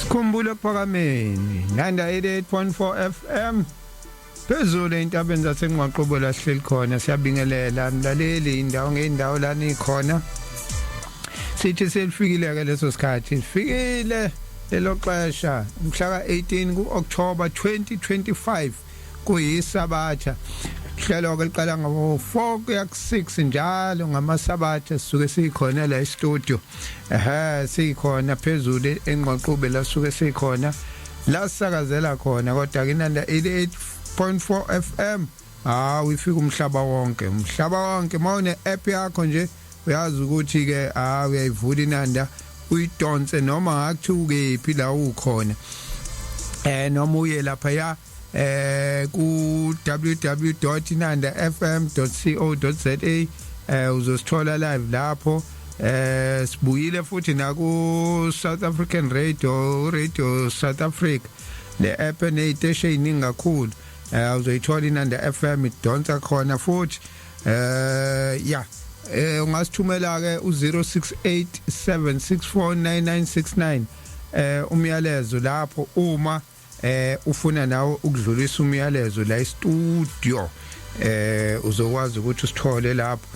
Sikhumbule Phakameni Nanda 88.4 FM phezulu entabeni zaseNgwaqobo la sihleli khona siyabingelela mlaleli indawo ngeendawo la nikhona sithi selifikile ke leso sikhathi sifikile lelo xesha mhla ka18 kuOctober 2025 kuyisabatha hlelo ke liqala ngabo 4 kuya ku6 njalo ngamasabatha sisuke sikhona la e-studio sikhona phezulu eNgwaqobe la suke sikhona la sakazela khona kodwa kinanda 88.4 FM uyifika umhlaba wonke mawune app yakho nje uyazi ukuthi ke uyayivula inanda uyidonse noma ngakuthuke phi la ukhona noma uye lapha ya ku www.nandafm.co.za uzosithola live lapho sibuyile futhi na ku South African Radio South Africa le app neziteshini ngakhulu uzoyithola inanda FM idonsa khona futhi ungasithumela ke u0687649969 umyalezo lapho uma ufuna nawe ukudlulisa umyalezo la e-studio uzokwazi ukuthi usithole lapho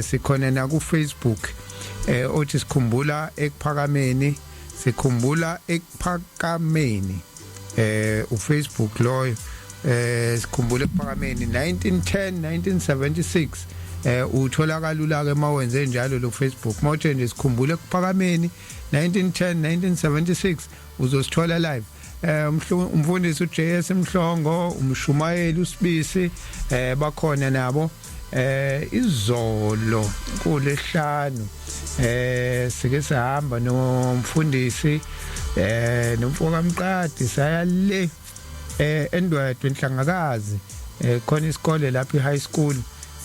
sikhona na ku Facebook othi sikhumbula ekuphakameni uFacebook loyo sikhumbula ekuphakameni 1910 1976 uthola kalula ke mawenze njalo lo Facebook mawuthi nje sikhumbule ekuphakameni 1910 1976 uzosithola live umfundisi uJS Mhlongo umshumayeli uSibisi bakhona nabo izolo kulehlanu sike sahamba nomfundisi nomfoka Mqadi saya le eNdwedwe Enhlangakazi khona isikole lapha eHigh School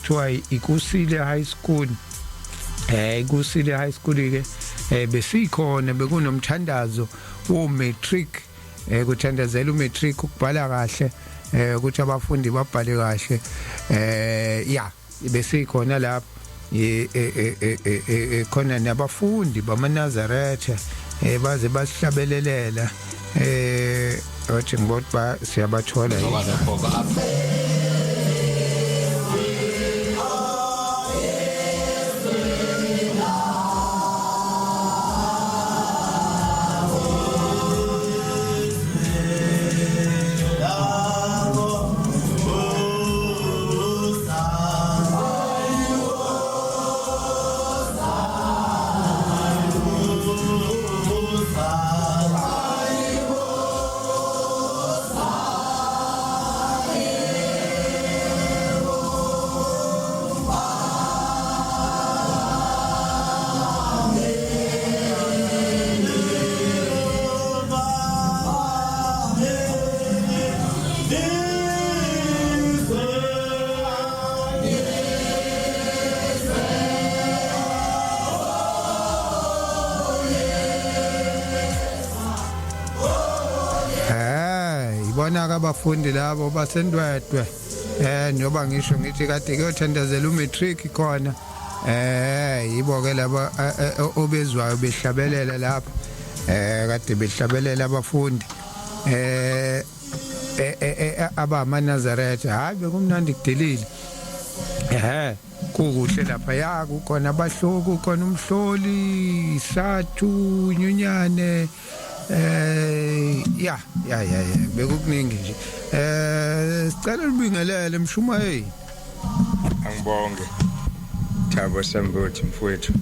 kuthiwa iKusile High School iKusile High School ke besikhona bekunomthandazo wo matric kuthandazela umatric ukubhala kahle ukuthi abafundi babhale kahle besikhona lapho khona nabafundi bamaNazaretha baze basihlabelelela othi ngibona siyabathola bonaka abafundi labo basendwedwe njoba ngisho ngithi kade kuyothandazela umatric khona yibo ke laba obezwayo behlabelela lapha kade behlabelela abafundi abamaNazaretha hayi bekumnandi kudelile kukuhle lapha ya kukhona abahloku khona umhloli Sathu Nyunyane bekukuningi nje sicela libingelele mshumayeli angibonge Thabo Sambothi mfowethu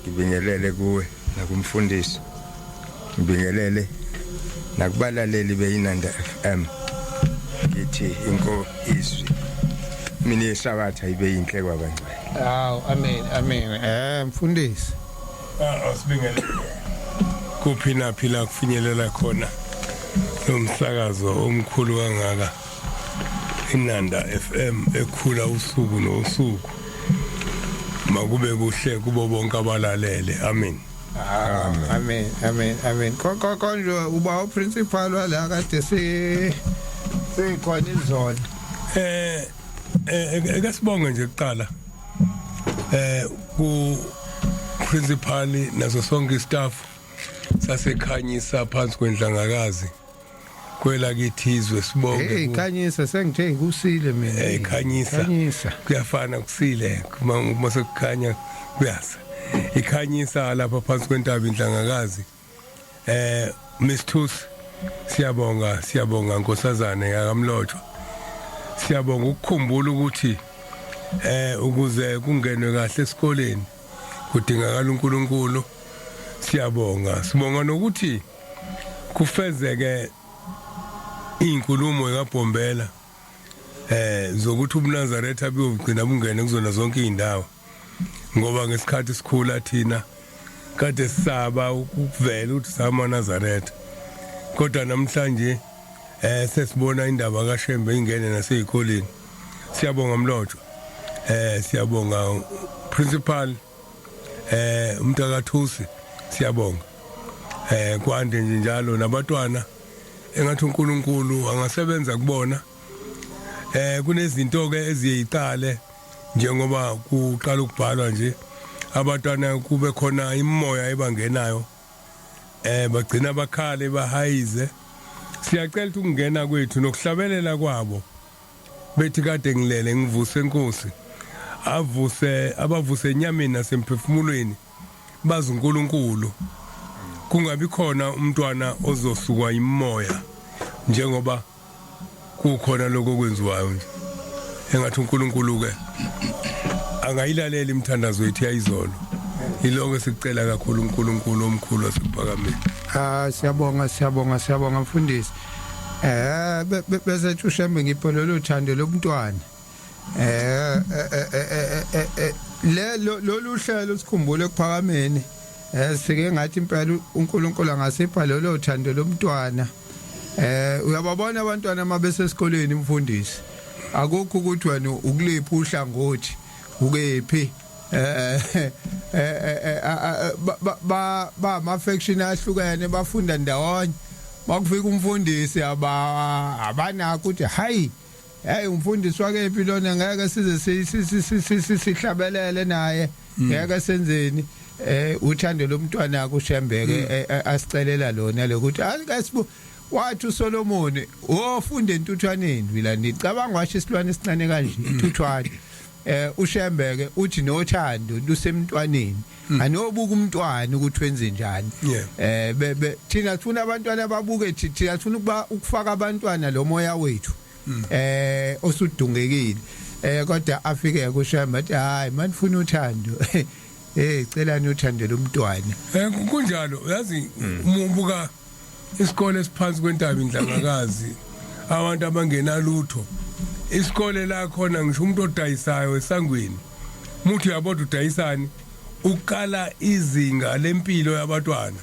ngibingelele kuwe nakumfundisi ngibingelele nakubalaleli beInanda FM ngithi inkosi mina esabatha ibe yinhle kwabangcwele amen mfundisi asibingelele kuphi naphi la kufinyelela khona nomsakazo omkhulu kangaka Inanda FM ekhula usuku nosuku makube kuhle kubo bonke abalalele amen amen konje uba uprincipal wala kade sikhona izolo ekasibonge nje kuqala ku principal naso sonke istaff sasekhanyisa phansi kwendlangakazi kwela kithizwe sibonge khanyisa sengithe kusile mina khanyisa kuyafana kusile mase kukhanya kuyasa ikhanyisa lapha phansi kwentaba indlangakazi Mr. siyabonga Nkosazana yakamlotho siyabonga ukukhumbula ukuthi ukuze kungenwe kahle esikoleni kudingakala uNkulunkulu sibonga nokuthi kufezeke inkulumo kaBhombela zokuthi uMnazaretha abiyogcina bungene kuzona zonke izindawo ngoba ngesikhathi sikhula thina kade sisaba ukuvela ukuthi sama Nazaretha kodwa namhlanje sesibona indaba kaShembe ingene nasezikoleni siyabonga Mlotho siyabonga principal uMntakathusi siyabonga kwande nje njalo nabatwana engathi uNkulunkulu angasebenza kubona kunezinto ke eziyicale njengoba kuqala ukubhalwa nje abatwana kube khona imimoya ebangenayo bagcina bakhale bahayize siyacela ukuthi ukungena kwethu nokuhlabelela kwabo bethi kade ngilele ngivuse inkosi abavuse enyameni nasemphefumulweni bazi uNkulunkulu kungabi khona umntwana ozosukwa imoya njengoba kukhona lokho kwenziwayo nje engathi uNkulunkulu ke angayilalela imithandazo yethu yayizolo iloko sicela kakhulu uNkulunkulu omkhulu wasiphakameni siyabonga mfundisi bese uShembe ngiphololo uthando lomntwana lolu hlelo sikhumbule kuphakameni sike ngathi impela uNkulunkulu angasipha lolo thando lomntwana uyababona abantwana mabese esikoleni mfundisi akukho ukuthi wena ukulipha uhlangothi ukephi ba ama-faction ahlukene bafunda ndawonye bakufika umfundisi abanakho ukuthi hayi umfundisi wakephi lona ngeke size sihlabelele naye ngeke senzeni uthando lomntwana akho uShembeke asicelela lona lokuthi akasibu wathi uSolomon ofunda entuthwaneni mina ngicabanga washo isilwane esincane kanje intuthwane uShembeke uthi nothando lusemntwaneni anobuka umntwana ukuthi wenze njani thina sifuna abantwana babuke thina sifuna ukufaka abantwana lo moya wethu osudungekile kodwa afike kuShembe athi hayi manifuna uthando celani uthando lomntwana kunjalo yazi umubuka isikole esiphansi kwentaba indlangakazi abantu abangenalutho isikole la khona ngisho umuntu odayisayo esangweni umuntu uyabona udayisani ukala izinga lempilo yabantwana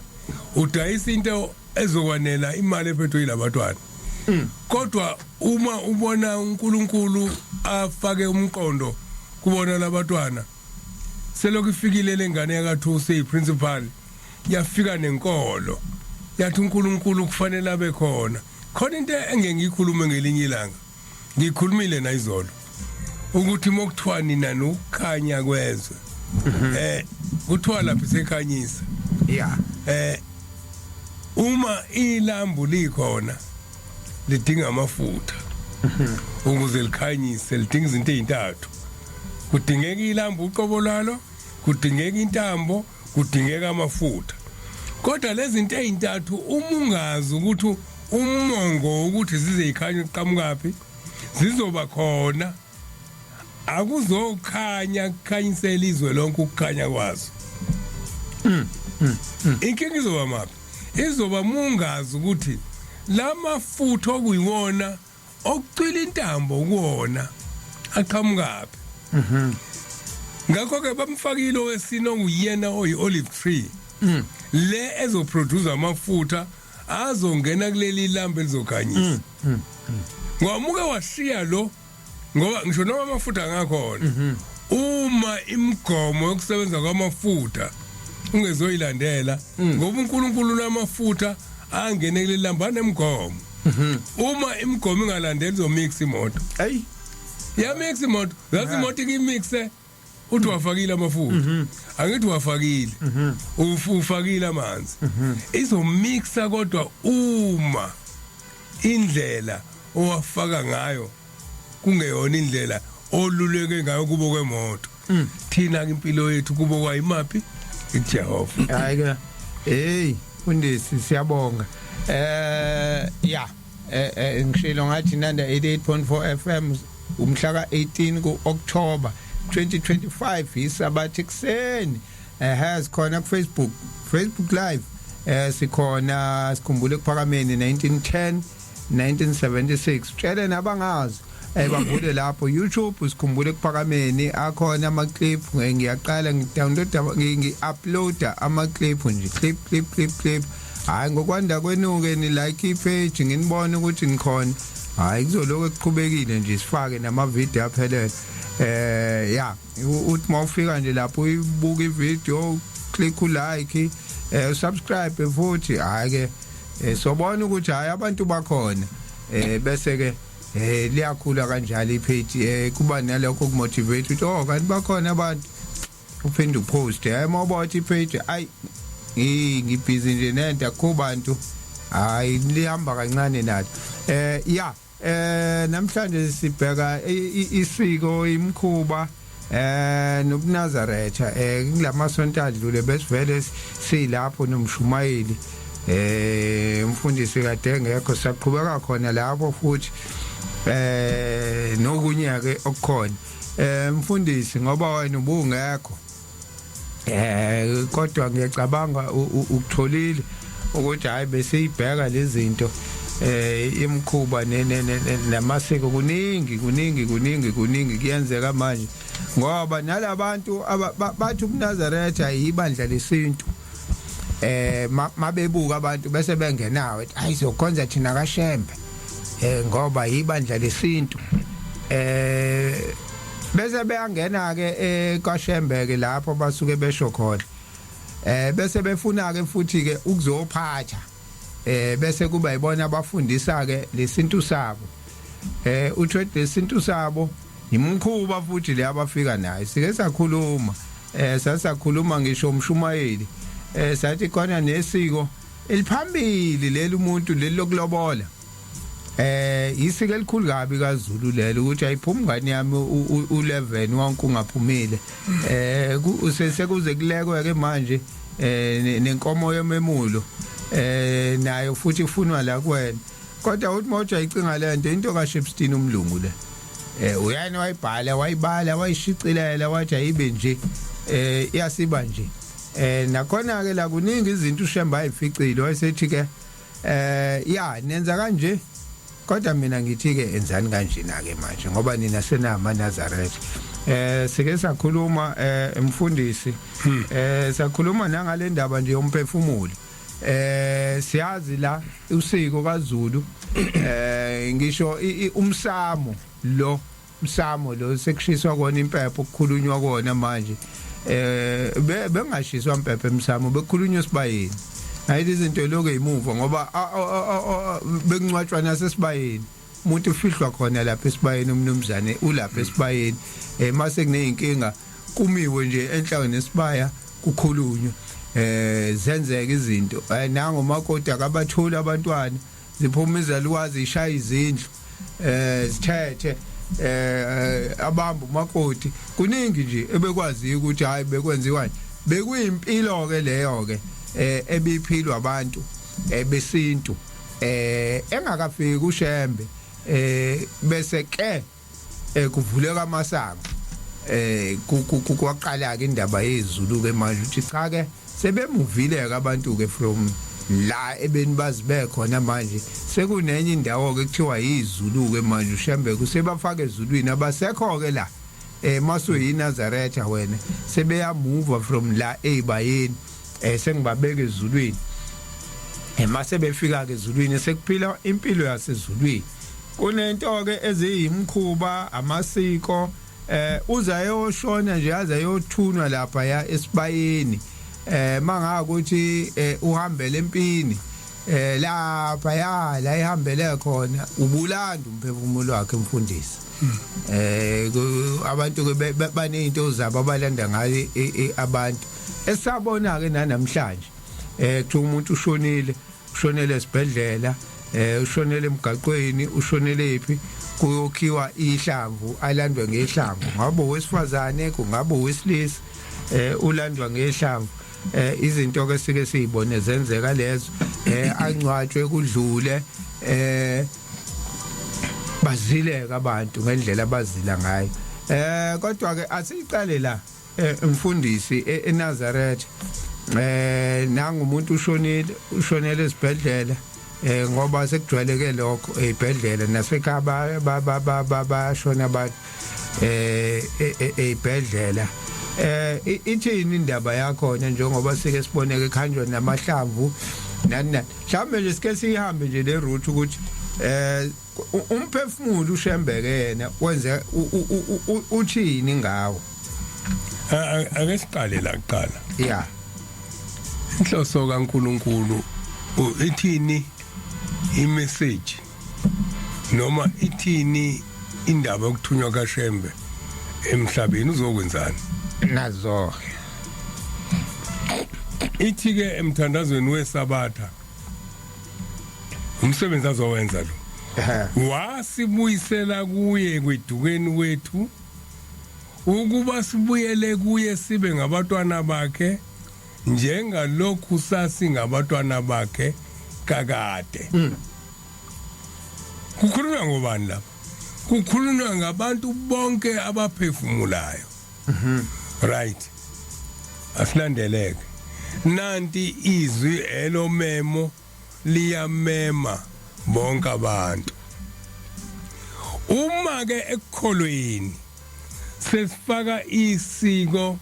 udayisa into ezokwanela imali ephethwe yilabatwana kodwa uma ubona uNkulunkulu afake umqondo kubona labatwana selokhu ifikile lengane yakathusi iprincipal yafika nenkolo yathi uNkulunkulu kufanele abe khona into engengikhulume ngelinye ilanga ngikhulumile nayizolo ukuthi mokuthiwa nina nokukhanya kwezwe kuthiwa lapha sekhanyisa uma ilambu likhona lidinga amafutha ukuze likhanyise lidinga izinto ezintathu kudingeka ilambu uqobo lalo kudingeka intambo kudingeka amafutha kodwa lezi zinto ezintathu umungazi ukuthi umongo ukuthi zizeyikhanya uqhamukapi zizoba khona akuzokhanya kukhanyisela izwe lonke ukukhanya kwazo inkinga izoba maphi izoba mungazi ukuthi lamafutha okuyiwona okucwila intambo kuwona aqhamukapi ngakho ke bamfakile owesino uyena oyi-olive tree le ezoproduce amafutha azongena kuleli lambu elizokhanyisa ngomuke washiya lo ngoba ngisho noma amafutha ngakhona uma imigomo yokusebenza kwamafutha ungezoyilandela ngoba uNkulunkulu namafutha angene kuleli lambu anemgomo uma imigomo ingalandeli izomix imoto ya mix imoto zathi imoto ikimixe uthi wafakile amafutha angithi wafakile ufakile amanzi izomixa kodwa uma indlela owafaka ngayo kungeyona indlela oluleke ngayo kubo kwemoto thina ke impilo yethu kubo kwayimaphi iJehova hayi ke hey Mfundisi siyabonga ya ngishilo ngathi nanda 88.4 FM umhla ka18 kuOctober 2025 isabathi kuseni has khona ku Facebook live sikhona sikhumbule kuphakameni 1910 1976 tshele nabangazi bavule lapho YouTube sikhumbule kuphakameni akhona ama clip ngiyaqala ngidownloada ngiuploada ama clip nje clip hayi ngokwanda kwenuke ni like ipage nginibona ukuthi nikhona hayi kuzoloku kuqhubekile nje sifake nama video aphelele ya uthi mawufika nje lapho uyibuka ivideo click ulike subscribe futhi hayi ke sobona ukuthi hayi abantu bakhona bese ke liyakhula kanjalo ipage kuba nalokho kumotivate ukuthi oh kanti bakhona abantu uphinde upost mawubothi ipage ay ngibhizi nje nento kubantu hayi lihamba kancane nathi ya namhlanje sibheka isiko imkhuba nobunazaretha kulamasonto adlule besivele silapho nomshumayeli umfundisi kade ngekho saqhubeka khona lapho futhi nokunye ke okukhona mfundisi ngoba wena ubungekho kodwa ngiyacabanga ukutholile ukuthi hayi bese ibheka lezi zinto imkhuba namasiko kuningi kuyenzeka manje ngoba nalabantu bathi uMnazaretha yibandla lesintu mabebuka abantu bese bengenawo hayi sokhonza thina kaShembe ngoba yibandla lesintu bese beyangena ke kaShembe ke lapho basuke besho khona bese befuna ke futhi ke ukuzophatha bese kuba yibona abafundisa ke lesintu sabo uthi lesintu sabo imkhuba futhi le abafika nayo sike sakhuluma sasakhuluma ngisho umshumayeli sathi khona nesiko eliphambili leli umuntu leli lokulobola isiko elikhulu kabi kaZulu lelo ukuthi ayiphumi ngani yami u11 wonke ungaphumile usesekuze kulekwe ke manje nenkomo yememulo nayo futhi ifunwa la kuwena kodwa uthi moja icinga lento into kaShepstone umlungu le uyani wayibala wayishicilela wathi ayibe nje iyasiba nje nakhona ke la kuningi izinto uShembe ayificile wayesethi ke ya nenza kanje kodwa mina ngithi ke enzani kanjena ke manje ngoba nina senama Nazaretha sike sakhuluma umfundisi sakhuluma nangale ndaba nje yomphefumulo siyazi la usiko kaZulu ngisho umsamo lo sekushiswa kona impepho ukukhulunywa kona manje bengashiswa impepho emsamo bekhulunywa sibayeni hayi izinto lokho ezimuva ngoba bekuncwatshwa nasesibayeni umuntu ufihlwa khona lapha esibayeni umnumzane ulapha esibayeni mase kuneyinkinga kumiwe nje enhlangene nesibaya kukhulunywa zenzeka izinto nango makoti akabathula abantwana ziphuma izalukwazi ishaya izindlu sithethe abamba umakoti kuningi nje ebekwazi ukuthi hayi bekwenziwani bekuyimpilo ke leyo ke ebiphilwa abantu besintu engakafiki uShembe bese ke kuvuleka amasango kwaqala ke indaba yeZulu ke manje uthi cha ke sebemuvile ke abantu ke from la ebeni bazibe khona manje sekunenye indawo ke kuthiwa yiZulu ke manje uShembe kusebafaka ezulwini abasekho ke la maso yiNazaretha wena sebeya move from la ebayeni sengibabeka ezulwini mase befika ke ezulwini sekuphila impilo yasezulwini kunento ke eziyimkhuba amasiko uzayoshona nje azayothunwa lapha ya esibayeni mangaka ukuthi uhambele empini lapha la ihambele khona ubulanda umphefumulo wakhe umfundisi abantu banezinto zabo abalanda ngayo abantu esabona ke namhlanje kuthiwa umuntu ushonele esibhedlela ushonele emgaqweni ushonele ephi kuyokhiwa ihlamvu alandwe ngehlamvu ngabe owesifazane kungabe owesilisa ulandwa ngehlamvu izinto ke sike siyibone zenzeka lezo angcwatshwe kudlule bazileka abantu ngendlela abazila ngayo kodwa ke asiqale la umfundisi eNazareth nanga umuntu ushonele esibhedlela ngoba sekujwayeleke lokho ezibhedlela nasekhaya bashona abantu ezibhedlela ithini indaba yakho njengoba sike siboneke ekhanjwa namahlamvu nani mhlawumbe nje sike sihambe nje le route ukuthi umphefumulo ushembeke yena wenze uthini ngawo ake siqale la kuqala yeah inhloso kaNkuluNkulu ithini imessage noma ithini indaba yokuthunywa kaShembe emhlabeni uzokwenzani nazo ithi ke emthandazweni wesabatha umsebenzi azowenza lo wasibuyisela kuye kwedukeni wethu ukuba sibuyele kuye sibe ngabatwana bakhe njengalokhu sasingabantwana bakhe kakade kukhulunywa ngobani lapha kukhulunywa ngabantu bonke abaphefumulayo right asilandeleke nanti izwi elomemo liyamema bonke abantu uma ke ekukholweni sesifaka isiko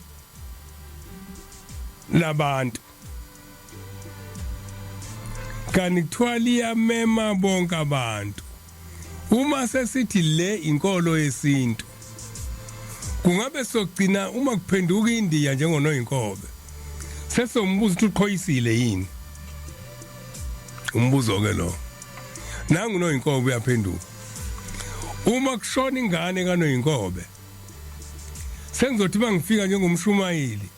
labantu kanti kuthiwa liyamema bonke abantu uma sesithi le inkolo yesintu kungabe sogcina uma kuphenduka iNdiya njengonoyinkobe sesombuzo ukuthi uqhoyisile yini umbuzo ke lo nangu noyinkobe uyaphenduka uma kushona ingane kanoyinkobe sengizothi bangifika njengomshumayeli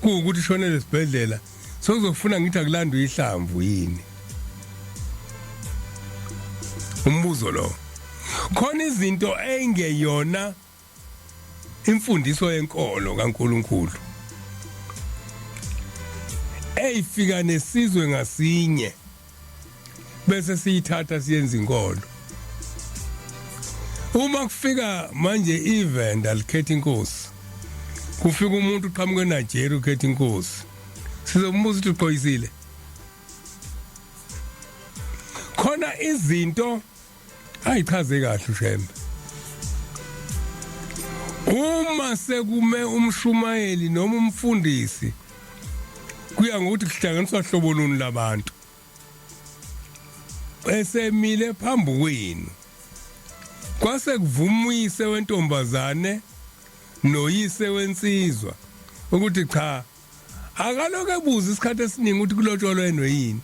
kuukuthi shonele esibhedlela sokuzofuna ngithi akulandwe ihlamvu yini umbuzo lo khona izinto engeyona imfundiso yenkolo kaNkuluNkulu eyifika nesizwe ngasinye bese siyithatha siyenza inkolo uma kufika manje event alikhetha inkosi kufika umuntu uqhamuke eNigeria ukhetha inkosi sizombuza ukuthi uqhoyisile khona izinto ayichaze kahle uShembe uma sekume umshumayeli noma umfundisi kuya ngokuthi kuhlanganiswa hlobo luni labantu esemile phambi kwenu kwase kuvumuyise wentombazane noyise wensizwa ukuthi cha akaloke ebuza isikhathi esiningi ukuthi kulotsholweni yini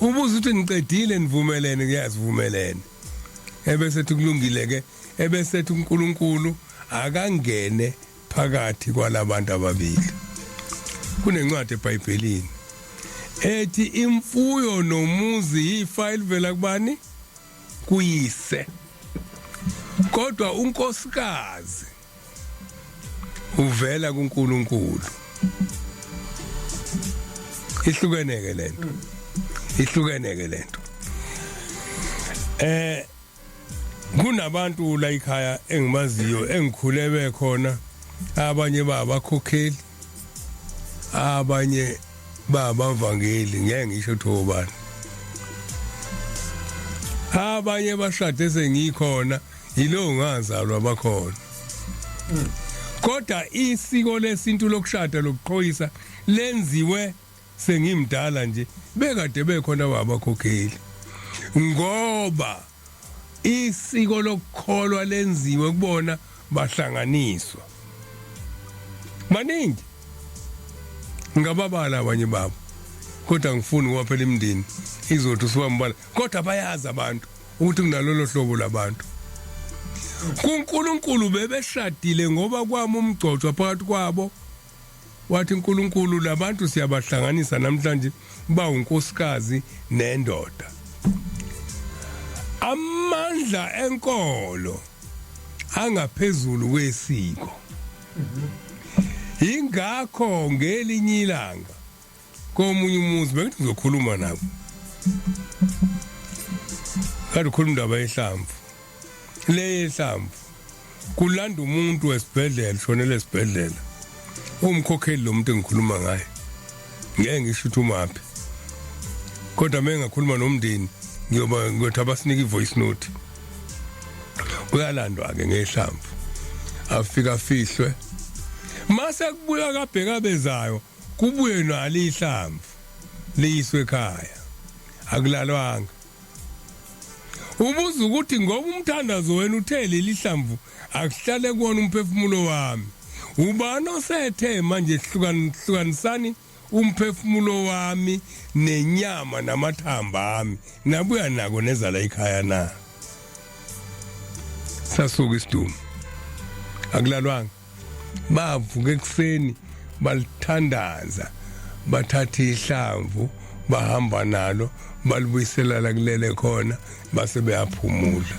ubuza ukuthi ngiqedile nivumelene kuyazivumelene ebese kulungile ke ebese uNkulunkulu akangene phakathi kwalabantu ababili kunencwadi eBhayibhelini ethi imfuyo nomuzi yifile vela kubani kuyise kodwa unkosikazi uvela kuNkulunkulu ihlukeneke lento kunabantu la ekhaya engimaziyo engikhulebe khona abanye babakhokheli abanye babavangeli ngeke ngisho thobani abanye bashade sengikhona yilo ngazalwa bakhona kodwa isiko lesintu lokushada lokuqhoyisa lenziwe sengimdala nje bekade bekhona babakhokheli ngoba isiko lokukholwa lenziwe kubona bahlanganiswa maningi ngababala abanye babo kodwa ngifuni ngoba phela imndeni izothi usibambala kodwa bayazi abantu ukuthi kunalolo hlobo labantu kuNkulunkulu bebeshadile ngoba kwami umgcotshwa phakathi kwabo wathi uNkulunkulu labantu siyabahlanganisa namhlanje ba unkosikazi nendoda amandla enkolo angaphezulu kwesiko ingakho ngelinye ilanga komunye umuzi bengithi ngizokhuluma nabo kade khuluma indaba yehlamvu lehlamvu kulanda umuntu wesibhedlela shonele esibhedlela umkhokheli lo muntu engikhuluma ngaye ngeke ngisho ukuthi umaphi kodwa mengakhuluma nomndeni ngiyothi abasinike ivoice note uyalandwa ke ngehlamvu afika fihlwe mase kubuya kabheka bezayo kubuye nalo ihlamvu liyiswe ekhaya akulalwanga ubuza ukuthi ngoba umthandazo wena uthele lihlamvu akuhlale kuona umphefumulo wami ubani osethe manje hlukanisani umphefumulo wami nenyama namathamba ami nabuya nako nezala ekhaya na sasuka isiduma akulalwanga bavuka ekseni balithandaza bathatha ihlamvu bahamba nalo balibuyisela la kulele khona base beyaphumula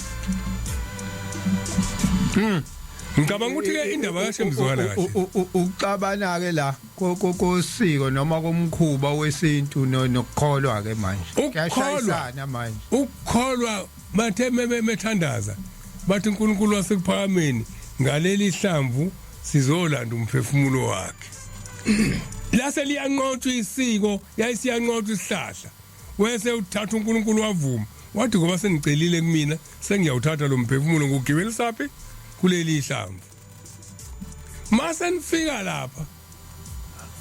ngicabanga ukuthi ke indaba kaShemzwana kahle ucabana ke la kosiko noma komkhuba wesintu nokukholwa ke manje kuyashayisana manje ukukholwa bathe methandaza bathi uNkulunkulu wasekuphakameni ngaleli hlamvu sizolanda umphefumulo wakhe lase liyanqotshwa isiko yayisiyanqotshwa isihlahla wese uthatha uNkulunkulu wavuma wathi ngoba sengicelile kumina sengiyawuthatha lo mphefumulo ngugibela saphi kuleli hlamvu mase nifika lapha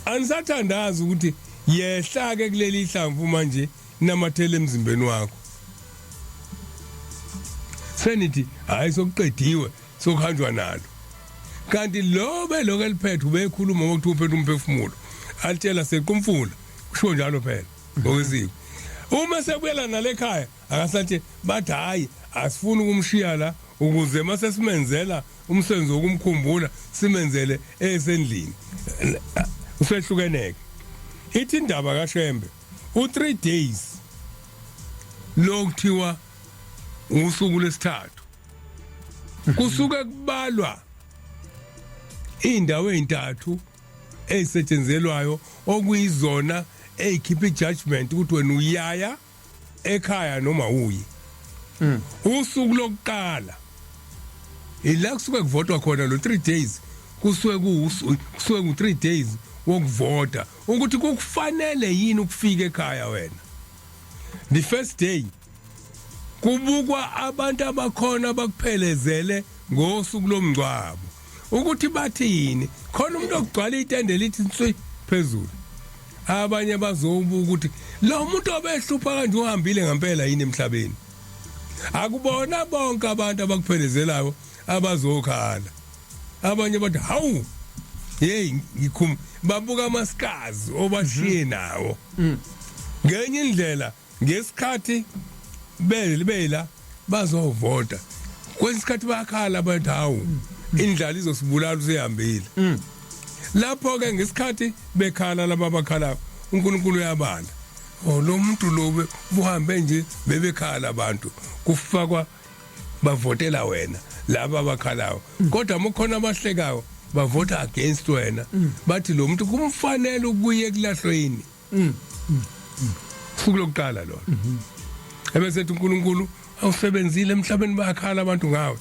anisathandaza ukuthi yehla ke kuleli hlamvu manje namathele emzimbeni wakho senithi hayi sokuqediwe sokuhanjwa nalo kanti lo beloko eliphethe ubekhuluma ukuthi uphethe umphefumulo altshela sequmfula kusho njalo phela ngokwesiko uma sekuyela nalekhaya akasathi bathi hayi asifuni ukumshiya la ukuze mase simenzela umsebenzi wokumkhumbula simenzele esendlini usehlukeneke ithi indaba kaShembe u3 days lokuthiwa usuku lesithathu kusuke kubalwa indawo ezintathu ezisetshenzelwayo okuyizona ezikhipha ijudgment ukuthi wena uyaya ekhaya noma uyi usuku lokuqala ila kusuke kuvotwa khona lo 3 days kusuke ku3 days wokuvota ukuthi kukufanele yini ukufika ekhaya wena the first day kubukwa abantu abakhona abakuphelezele ngosuku lomngcwabo ukuthi bathini khona umuntu ogcwala itende lithi nswi phezulu abanye bazobuka ukuthi lo muntu obehlupha kanje uhambile ngempela yini emhlabeni akubona bonke abantu abakuphelezelayo abazokhala abanye bathi hawu hey ngikhum babuka amasikazi obashiye nawo ngenye indlela ngesikhathi bela bazovota kwesikhathi bakhala bathi hawu indlala izosibulala usehambile lapho ke ngesikhathi bekhala laba bakhala uNkulunkulu uyabala lo muntu lo buhambe nje bebekhala abantu kufakwa bavotela wena laba abakhalayo kodwa mukhona abahlekayo bavota against wena bathi lo muntu kumfanele ukuye kulahlweni futhi lokuqala lo ebesethi uNkulunkulu awusebenzile emhlabeni bakhala abantu ngawe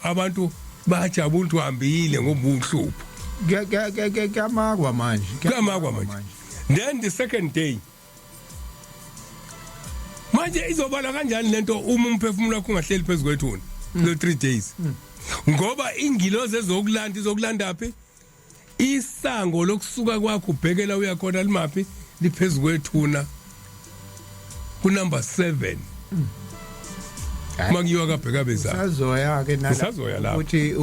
abantu bajabula ukuthi uhambile ngobuhlupho kuyamakwa manje then the second day manje izobala kanjani lento uma umphefumulo wakho ungahleli phezulu kwethuna lo 3 days ngoba ingilozi izokulanda phi isango lokusuka kwakho ubhekela uyakhona limaphi liphezulu kwethuna ku number 7 makiwa kabheka bezayo sazoya ke sazoya lapho uthi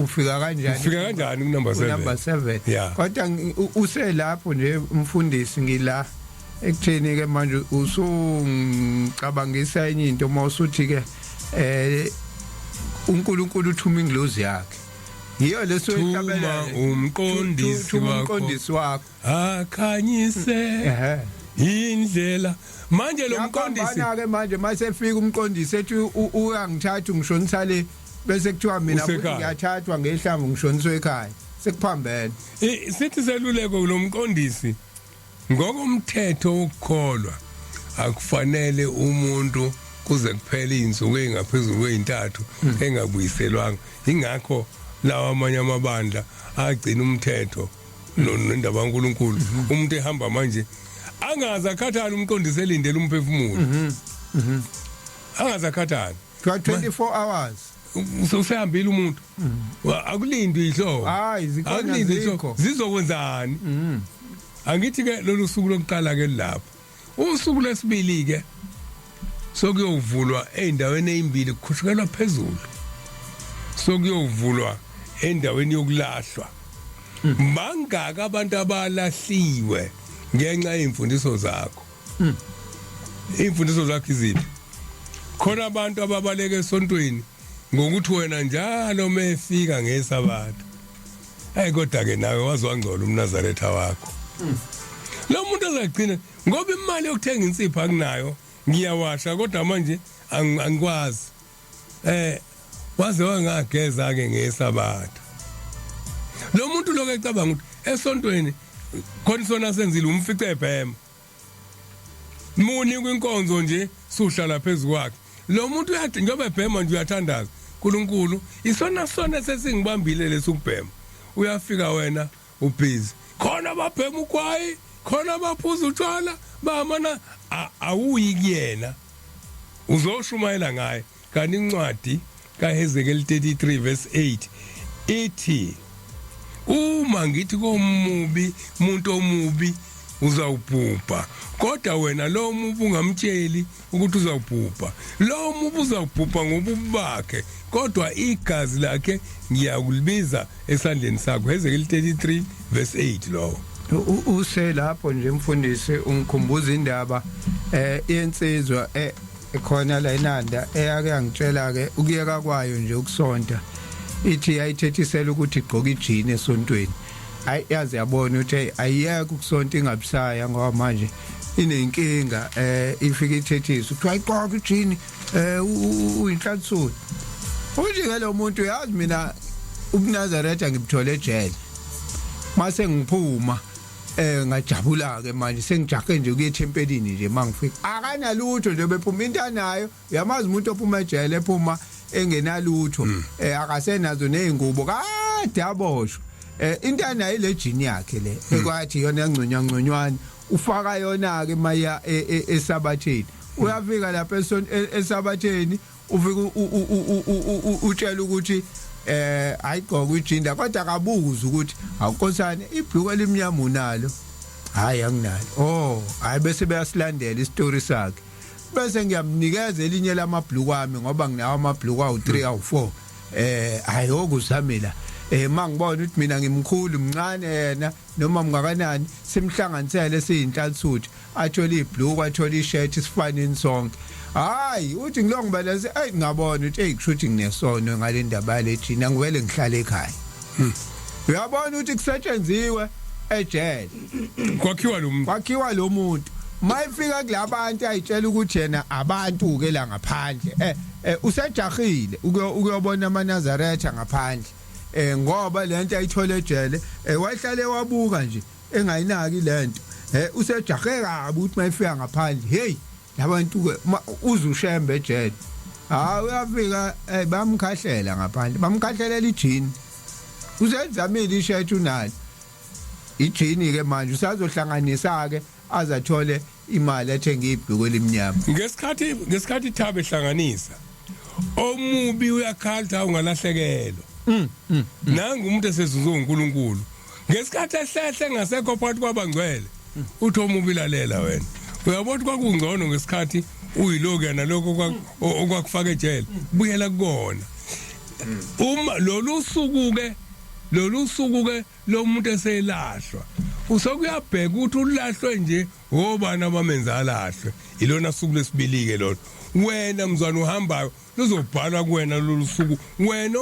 ufika kanjani ku number 7 kodwa uselapho nje umfundisi ngila ekutheni ke manje usungicabangisa enye into mawusuthi ke uNkulunkulu uthuma ingilozi yakhe yiyo leso Thuma umqondisi wakho akhanyise indlela manje lo mqondisi ke manje masefika umqondisi ethi uyangithatha ngishonisa le bese kuthiwa mina ngiyathathwa ngehlamvu ngishoniswe ekhaya sekuphambene sithi seluleko lo mqondisi ngokomthetho wokukholwa akufanele umuntu kuze kuphela izinsuku engaphezulu kweintathu engabuyiselwanga ingakho lawa amanye amabandla agcina umthetho nendaba kaNkuluNkulu umuntu ehamba manje angazakhathala umqondisi elindele umphefumulo angazakhathala 24 hours usehambile umuntu akulindwi ihlobo hayi zikhona zikho zizokwenzani angithi ke lolu suku lokuqala ke lapho usuku lesibili ke sokuyovulwa endaweni ezimbili kukhushukelwa phezulu sokuyovulwa endaweni yokulahlwa mangaka abantu abalahliwe ngenxa yemfundiso zakho imfundiso zakho iziphi khona abantu ababaleke esontweni ngokuthi wena njalo mefika ngesabatha kodwa ke nawe wazwangcola umNazaretha wakho lo muntu azagcina ngoba imali yokuthenga insipho akunayo ngiyawasha kodwa manje angikwazi waze wangageza ke ngesabatha lo muntu lokho ecabanga ukuthi esontweni khona sona senzile umfice ebhema muni kwinkonzo nje suhlala phezulu kwakhe lo muntu uyathi njobe ebhema nje uyathandaza uNkulunkulu isona sesingibambile lesukubhema uyafika wena ubhizi khona ababhema ukhwayi khona abaphuza utshwala bamana awuyi kuyena uzoshumayela ngaye kanti incwadi kaHezekiel 33 verse 8 ithi uma ngithi komubi umuntu omubi uzawubhubha kodwa wena lo mubi ungamtsheli ukuthi uzawubhubha lo mubi uzawubhubha ngobubi bakhe kodwa igazi lakhe ngiyakulibiza esandleni sakho Hezekiel 33 verse 8 lo uselapho nje mfundisi ungikhumbuza indaba yensizwa ekhona la eNanda eyake yangitshela ke ukuyeka kwayo nje ukusonta ithi ayithethisela ukuthi igqoka ijini esontweni yazi yabona ukuthi ayiyeke ukusonta ingabisaya ngoba manje inenkinga ifika ithethisa ukuthi ayiqoqa ijini uyinhlanhluzo uthi ke lo muntu yazi mina uNazaretha ngibithole ejele mase ngiphuma ngajabula ke manje sengijahe nje kuye ethempelini nje mangifika akanalutho nje bephuma into anayo uyamazi umuntu ophuma ejele ephuma engenalutho akasenazo nezingubo kade aboshwe into anayo ile jini yakhe le ekwathi yona yanconywanconywana ufaka yona ke maya esabatheni uyafika lapha esabatheni ufika utshela ukuthi ayigqoka ijinda kodwa akabuza ukuthi awunkosana ibhluku elimnyama unalo hayi anginalo hayi bese bayasilandela istory sakhe bese ngiyamnikeza elinye lamabhluku ami ngoba nginawo amabhluku awu3 awu4 hayi okuzamela mangibona ukuthi mina ngimkhulu mncane yena noma mngakanani simhlanganisele siyinhlanhluzo athola ibhluku athola ishirt sifaneni sonke hayi uthi ngilongibalese ngabona ukuthi kushuthi nginesono ngale ndaba lethina ngivele ngihlale ekhaya uyabona ukuthi kusetshenzwe ejele kwakhiwa lo muntu mayifika kulabantu ayitshela ukuthi yena abantu ke la ngaphandle usejahile ukuyobona amaNazaretha ngaphandle ngoba lento ayithola ejele wahlale wabuka nje engayinaki lento usejahe kabi ukuthi mayifika ngaphandle hey labantu ke uzushembe ejele uyafika bamkhahlela ngaphandle bamkhahlelela ijini usenzamile ishethi unalo ijini ke manje usazohlanganisa ke azathole imali ethenga ibhuku elimnyama ngesikhathi ithabe ehlanganisa omubi uyakhalta ungalahlekelwa nangu umuntu esezuzwe uNkulunkulu ngesikhathi ehlehle ngasekho phakathi kwabangcwele uthi omubi lalela wena uyabona kwakungcono ngesikhathi uyiloko yana lokho okwakufaka ejele buyela kukona uma lolu suku ke lo muntu eselahlwa usokuyabheka ukuthi ulahlwe nje obana bamenza lahlwe ilona suku lesibili ke lona wena mzwana uhambayo luzobhala kuwena lolu suku wena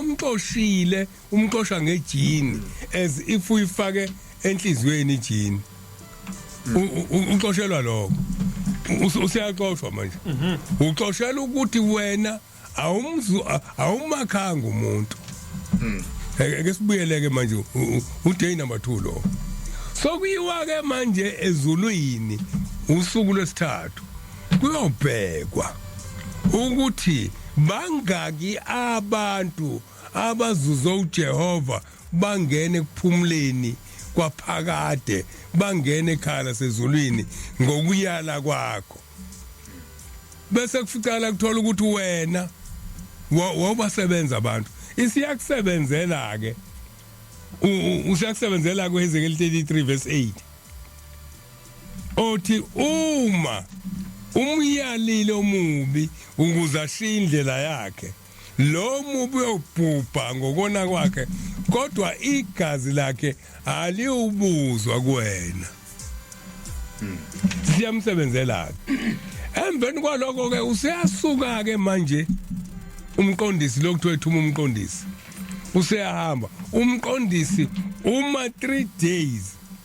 umxosha ngejini as if uyifake enhlizweni ijini uxoshelwa lokho usiyaxoshwa manje uxoshela ukuthi wena awumakhanga umuntu ke sibuyeleke manje uday number 2 lo sokuyiwa ke manje ezulwini usuku lwesithathu kuyobhekwa ukuthi bangaki abantu abazuzo uJehova bangene kuphumleni kwaphakade bangene ekhala sezulwini ngokuyala kwakho bese kuficala kuthola ukuthi wena wabasebenza abantu isiyakusebenzela ke usiyakusebenzela kuHezekiel 33 verse 8 othi uma umyalile omubi ukuze ashiye indlela yakhe lo mubi uyobhubha ngokona kwakhe kodwa igazi lakhe aliyubuzwa kuwena siyamsebenzela emveni kwaloko ke useyasuka ke manje umqondisi lokuthiwa umqondisi useyahamba umqondisi uma 3 days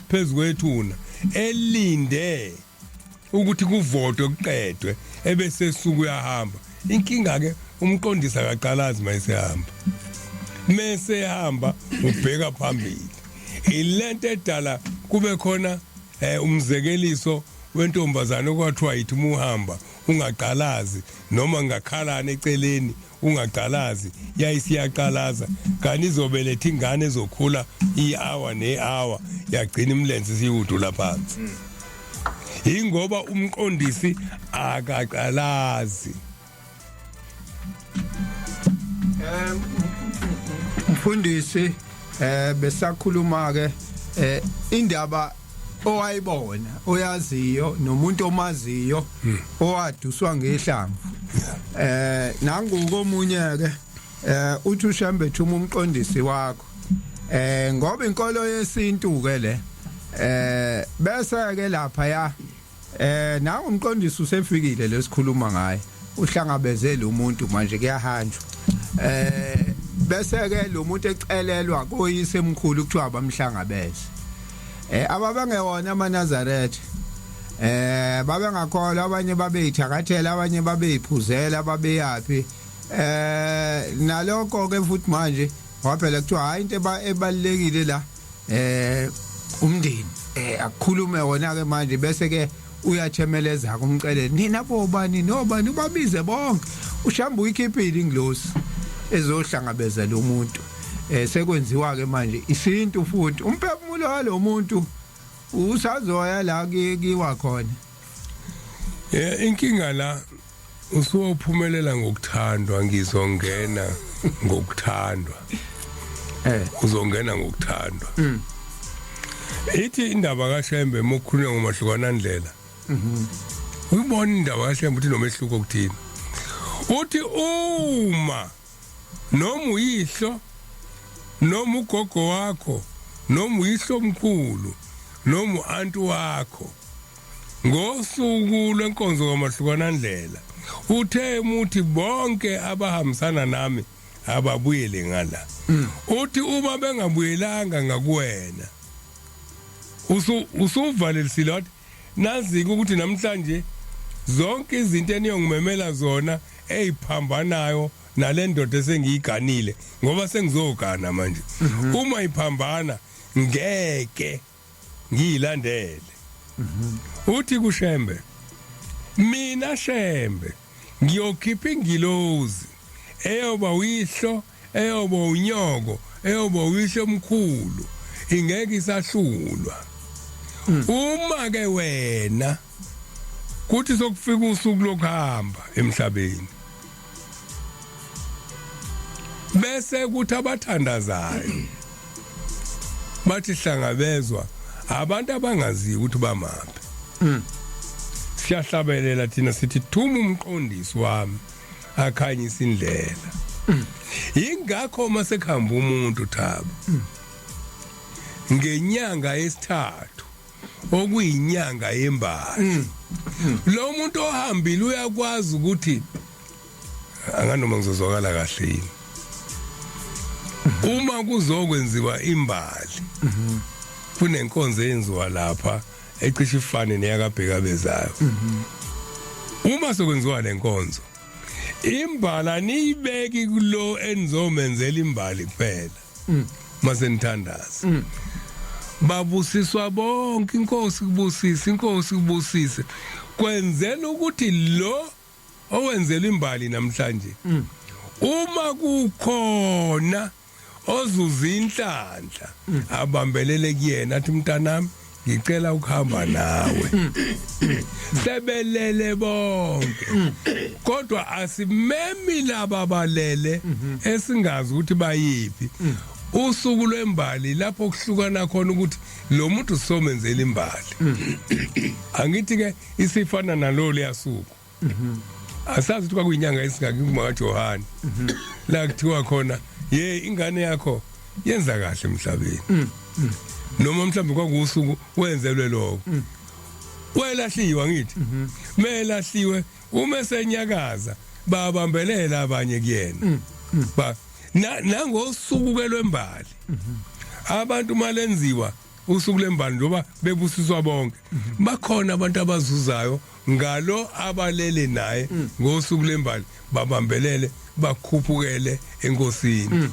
phezukwethuna elinde ukuthi kuvotwe kuqedwe ebese suku uyahamba inkinga ke umqondisi akaqalazi mayisehamba mesehamba ubheka phambili ilento edala kube khona umzekeliso wentombazana okwathiwa yithi umuhamba ungaqalazi noma ngakhalana eceleni ungaqalazi yayisiyaqalaza kanti izobeletha ingane ezokhula i-hour ne-hour yagcina imlenze siyudula phansi ingoba umqondisi akaqalazi mfundisi besakhuluma ke indaba owayibona oyaziyo nomuntu omaziyo owaduswa ngehlamvu nanguko omunye ke uthi uShembethu umqondisi wakho ngoba inkolo yesintu ke le bese ke lapha ya nawe umqondisi usefikile lesikhuluma ngaye uhlangabezele umuntu manje kuyahanjwa bese ke lo muntu ecelelwa koyise emkhulu kuthiwa abamhlangabeze ababengewona amaNazaretha babengakholwa abanye babeyithakathela abanye babeyiphuzela babeyapi naloko ke futhi manje waphela kuthiwa hayi into ebalekile la umndeni akukhulume wona ke manje bese ke uyathemeleza kumcele nina bobani nobani ubabize bonke ushamba uyikhiphile inglosi ezohlangabeza lo muntu sekwenziwa ke manje isintu futhi umphefumulo walo muntu usazoya la kiwa khona inkinga la usuphumelela ngokuthandwa ngizongena ngokuthandwa uzongena ngokuthandwa ithi indaba kaShembe mokhulunywa ngomahlukana ndlela uyibona indaba kaShembe uthi nomehluko ukuthini uthi uma noma uyihlo noma ugogo wakho noma uyihlo omkhulu noma uantu wakho ngosuku lwenkonzo kamahlukana ndlela uthe muthi bonke abahambisana nami ababuyele ngala uthi uma bengabuyelanga ngakuwena usuvalelisile wathi nazi ukuthi namhlanje zonke izinto eniyongimemela zona eziphambanayo nalendoda esengiyiganile ngoba sengizogana manje uma iphambana ngeke ngiyilandele uthi kuShembe mina Shembe ngiyokhipha ingilozi eyoba uyihlo eyoba unyoko eyoba uyihlo omkhulu ingeke isahlulwa uma ke wena kuthi sokufika usuku lokuhamba emhlabeni bese kuthi abathandazayo bathi hlangabezwa abantu abangaziyo ukuthi bamaphi siyahlabelela thina sithi thuma umqondisi wami akhanyisa indlela ingakho mase khamba umuntu Thabo ngenyanga yesithathu okuyinyanga yembali lo muntu ohambile uyakwazi ukuthi anganoma ngizozwakala kahle yini uma kuzokwenziwa imbali kunenkonzo eyenziwa lapha ecishe ifane neyakabheka bezayo uma sokwenziwa lenkonzo imbala niyibeki kulo enizomenzela imbali kuphela mase nithandaza babusiswa bonke inkosi kubusise kwenzela ukuthi lo owenzela imbali namhlanje uma kukhona ozuza inhlanhla abambelele kuyena athi mntanami ngicela ukuhamba nawe sebelele bonke kodwa asimemi laba balele esingazi ukuthi bayiphi usuku lwembali lapho kuhlukana khona ukuthi lo muntu somenzela imbali angithi ke isifana nalo leyasuku asazi ukuthi kwakuyinyanga esingaki kuma Johani la kuthiwa khona ye ingane yakho yenza kahle emhlabeni noma mhlawumbe kwakusuku wenzelwe lokho welahliwa ngithi melahliwe uma senyakaza babambelela abanye kuyena ba nangosuku kelwembali abantu malenziwa usuku lembali njoba bebusiswa bonke bakhona abantu abazuzayo ngalo abalele naye ngosuku lembali babambelele bakhuphukele enkosini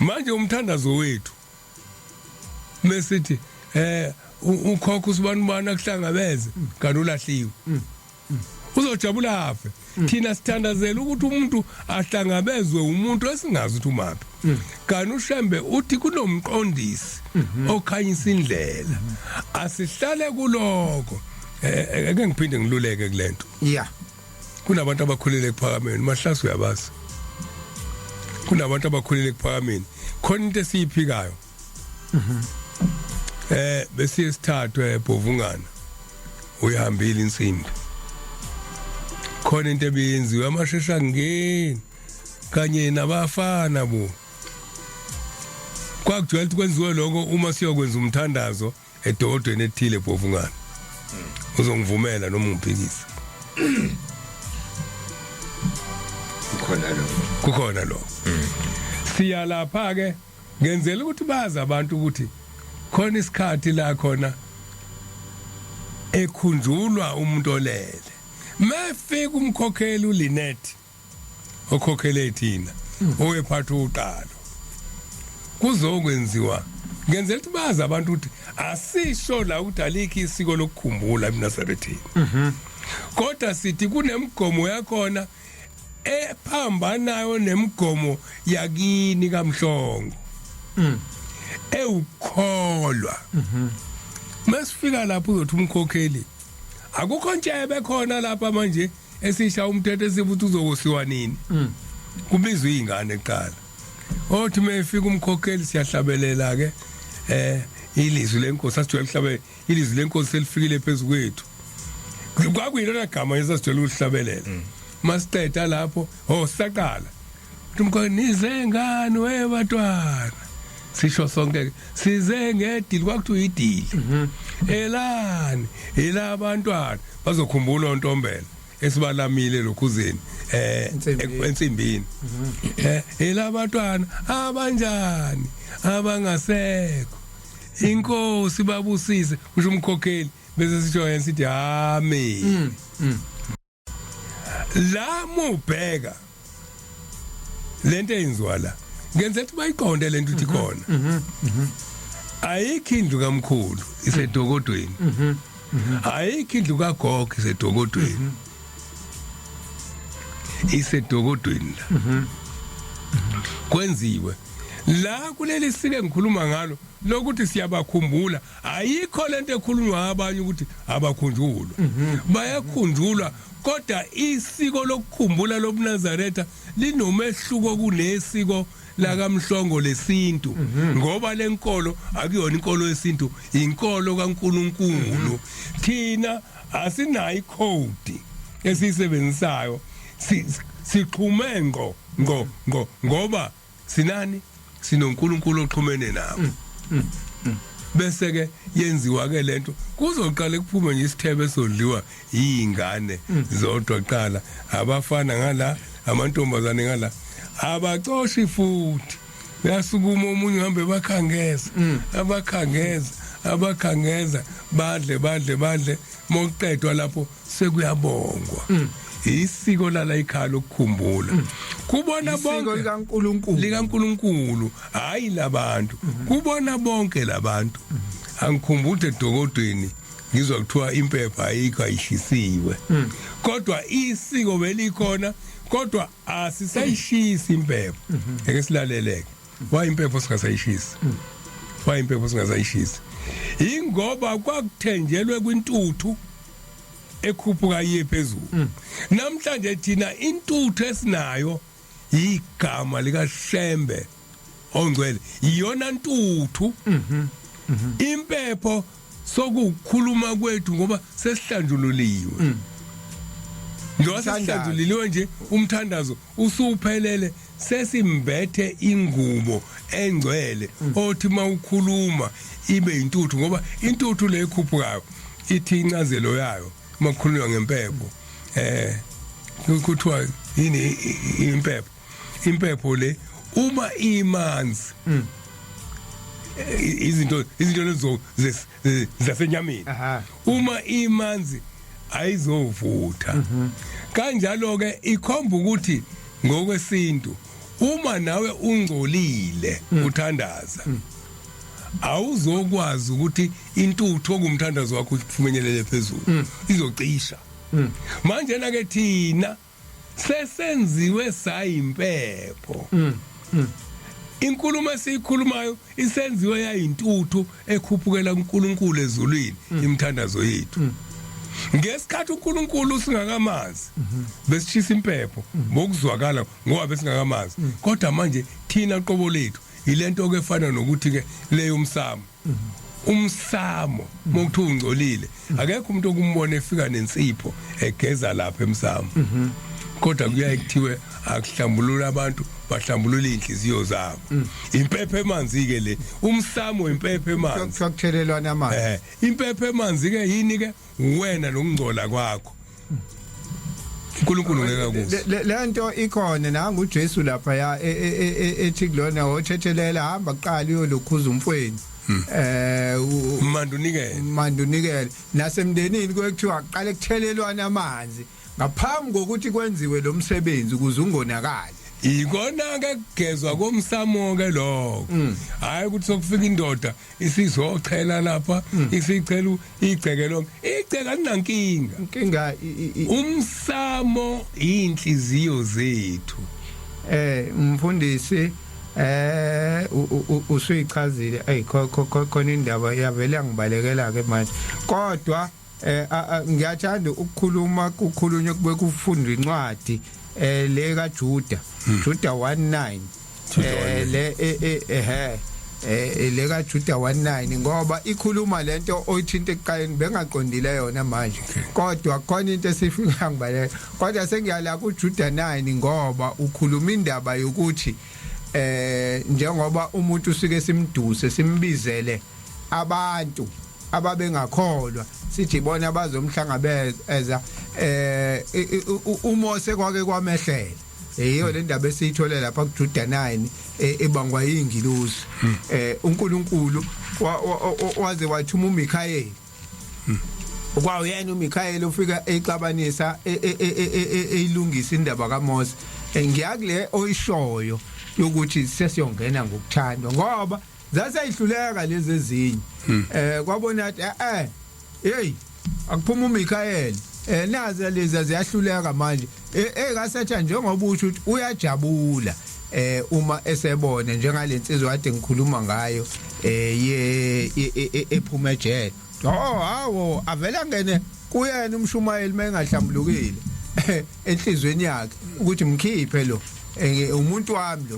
manje umthandazo wethu mesithi ukhokho usibani akuhlangabeze kanti ulahliwe uzojabula afe thina sithandazela ukuthi umuntu ahlangabezwe umuntu esingazi ukuthi umaphi kanti uShembe uthi kunomqondisi okhanyisa indlela asihlale kuloko ake ngiphinde ngiluleke kulento kunabantu abakhulele ekuphakameni mahlasi uyabazi kunabantu abakhulele ekuphakameni khona into esiyiphikayo besiye sithathwe eBhovungana uyahambile insimbi khona into ebiyenziwe amashesha ngeni kanye nabafana bo kwakujwayele ukuthi kwenziwe lokho uma siyokwenza umthandazo edokodweni ethile eBhovungana uzongivumela noma ungiphikise kukhona lo siya lapha ke ngenzela ukuthi bazi abantu ukuthi khona isikhathi la khona ekhunjulwa umuntu olele mefika umkhokheli uLinethi okhokhele thina owephatha uqalo kuzokwenziwa ngenzela ukuthi bazi abantu ukuthi asisho la ukuthi alikho isiko lokukhumbula eNasarethini kodwa sithi kunemgomo yakhona ephambanayo nemgomo yakini kaMhlongo ewukholwa masifika lapho uzothi umkhokheli akukho ntshebe khona lapha manje esisha umthetho esibuthi uzokosiwa nini kubizwa izingane eqala othi mefika umkhokheli siyahlabelela ke ilizwi lenkosi asijwayele ukuhlabela ilizwi lenkosi selifikile phezulu kwethu kwakuyilona gama esasijwayele ukuhlabelela masiceda lapho saqala uthi mkhokheli nize ngani webantwana sisho sonke size ngedili kwakuthiwa idili elani elabantwana bazokhumbula uNtombela esibalamile lokhuzeni ensimbini elabantwana abanjani abangasekho inkosi babusise kusho umkhokheli bese sisho yena sithi amen la mubheka lento eyenziwa la ngenzela ukuthi bayiqonde lento uthi khona ayikho indlu kaMkhulu isedokodweni ayikho indlu kaGogo isedokodweni isedokodweni la kwenziwe la kuleli sike ngikhuluma ngalo lokuthi siyabakhumbula ayikho lento ekhulunywa abanye ukuthi abakhunjulwa bayakhunjulwa kodwa isiko lokukhumbula lobuNazaretha linomehluko kunesiko la kaMhlongo lesintu ngoba lenkolo akuyona inkolo yesintu inkolo kaNkuluNkulu thina asinayo icode esisebenzisayo sixhume ngoba sinani sinoNkulunkulu oxhumene nawo bese ke yenziwa ke lento kuzoqala kuphume nje isithebe esodliwa izingane zodwa qala abafana ngala amantombazane ngala abacoshi futhi uyasukuma omunye uhambe abakhangeza badle moqedwa lapho sekuyabongwa isiko lala ikhaya lokukhumbula kubona bonke likaNkulunkulu hayi labantu kubona bonke labantu angikhumbule edokodweni ngizwa kuthiwa impepha ayikho ayishisiwe kodwa isiko belikhona kodwa asisayishisi impepha eke silaleleke why impepha singasayishisi ingoba kwakuthenjelwe kwintuthu ekhuphuka iye phezulu namhlanje thina intuthu esinayo igama lika Shembe ongcwele iyona ntuthu impepho sokukhuluma kwethu ngoba sesihlanjululiwe njengoba sesihlanjululiwe nje umthandazo usuphelele sesimbethe ingubo engcwele othi mawukhuluma ibe intuthu ngoba intuthu le ekhuphukayo ithi incazelo yayo makhulunywa ngempepho kuthiwa yini impepho le uma imanzi izinto lezo zasenyameni uma imanzi ayizovutha kanjalo ke ikhomba ukuthi ngokwesintu uma nawe ungcolile uthandaza awuzokwazi ukuthi intuthu okumthandazo wakho uphumelele phezulu izocisha manje na ke thina sesenziwe sayimpepho inkulumo esikhulumayo isenziwe yayintuthu ekhuphukela kuNkulunkulu ezulwini imthandazo yethu ngesikhathi uNkulunkulu singakamazi besishisa impepho bokuzwakala ngoba besingakamazi kodwa manje thina qobo lethu ilento ke efana nokuthi ke leyo umsamo mokuthu ungcolile akekho umuntu okumbona efika nensipho egeza lapha emsamo kodwa kuyaye kuthiwe akuhlambulula abantu bahlambulula inhliziyo zabo impepho emanzi ke le umsamo impepho emanzi sokuthelelwana amanzi impepho emanzi ke yini ke wena nokungcola kwakho uNkulunkulu ngeke kuze lento ikhona nanga uJesu lapha ya ethi kulona othethelela hamba qala uyolokhuza umfweni mandunikele nasemndenini kwekuthiwa aqale kuthelelwana amanzi ngaphambi kokuthi kwenziwe lo msebenzi ukuze ungonakali ikona ke kugezwa komsamo ke lokho hayi ukuthi sokufika indoda isizochela lapha isicela igceke lonke igceke alinankinga umsamo inhliziyo zethu umfundisi usuyichazile khona indaba yavela ngibalekela ke manje kodwa ngiyathanda ukukhuluma kukhulunywa kube kufundwa incwadi le kaJuda Juda 19 le kaJuda 19 ngoba ikhuluma lento oyithinta ekuqaleni bengaqondile yona manje kodwa khona into esifika ngibaleka kodwa sengiyala kuJuda 9 ngoba ukhuluma indaba yokuthi njengoba umuntu usike simduse simbizele abantu ababengakholwa sithi bona abazomhlangabeza uMose kwake kwamehlela yiyo le ndaba esiyitholela lapha kuJuda 9 ebangwa yingilosi uNkulunkulu waze wathuma uMikhayeli kwawuyena uMikhayeli ufika exabanisa eyilungisa indaba kaMose ngiyakule oyishoyo yokuthi sesiyongena ngokuthandwa ngoba zaseyihluleka lezi ezinye kwabona athi hey akuphuma uMikhayeli nazi lezi ziyahluleka manje engasetha njengoba usho ukuthi uyajabula uma esebona njengalensizwe kade ngikhuluma ngayo ephuma ejele hawo avela ngene kuyena umshumayeli mengahlambulukile enhlizweni yakhe ukuthi mkhiphe lo umuntu wami lo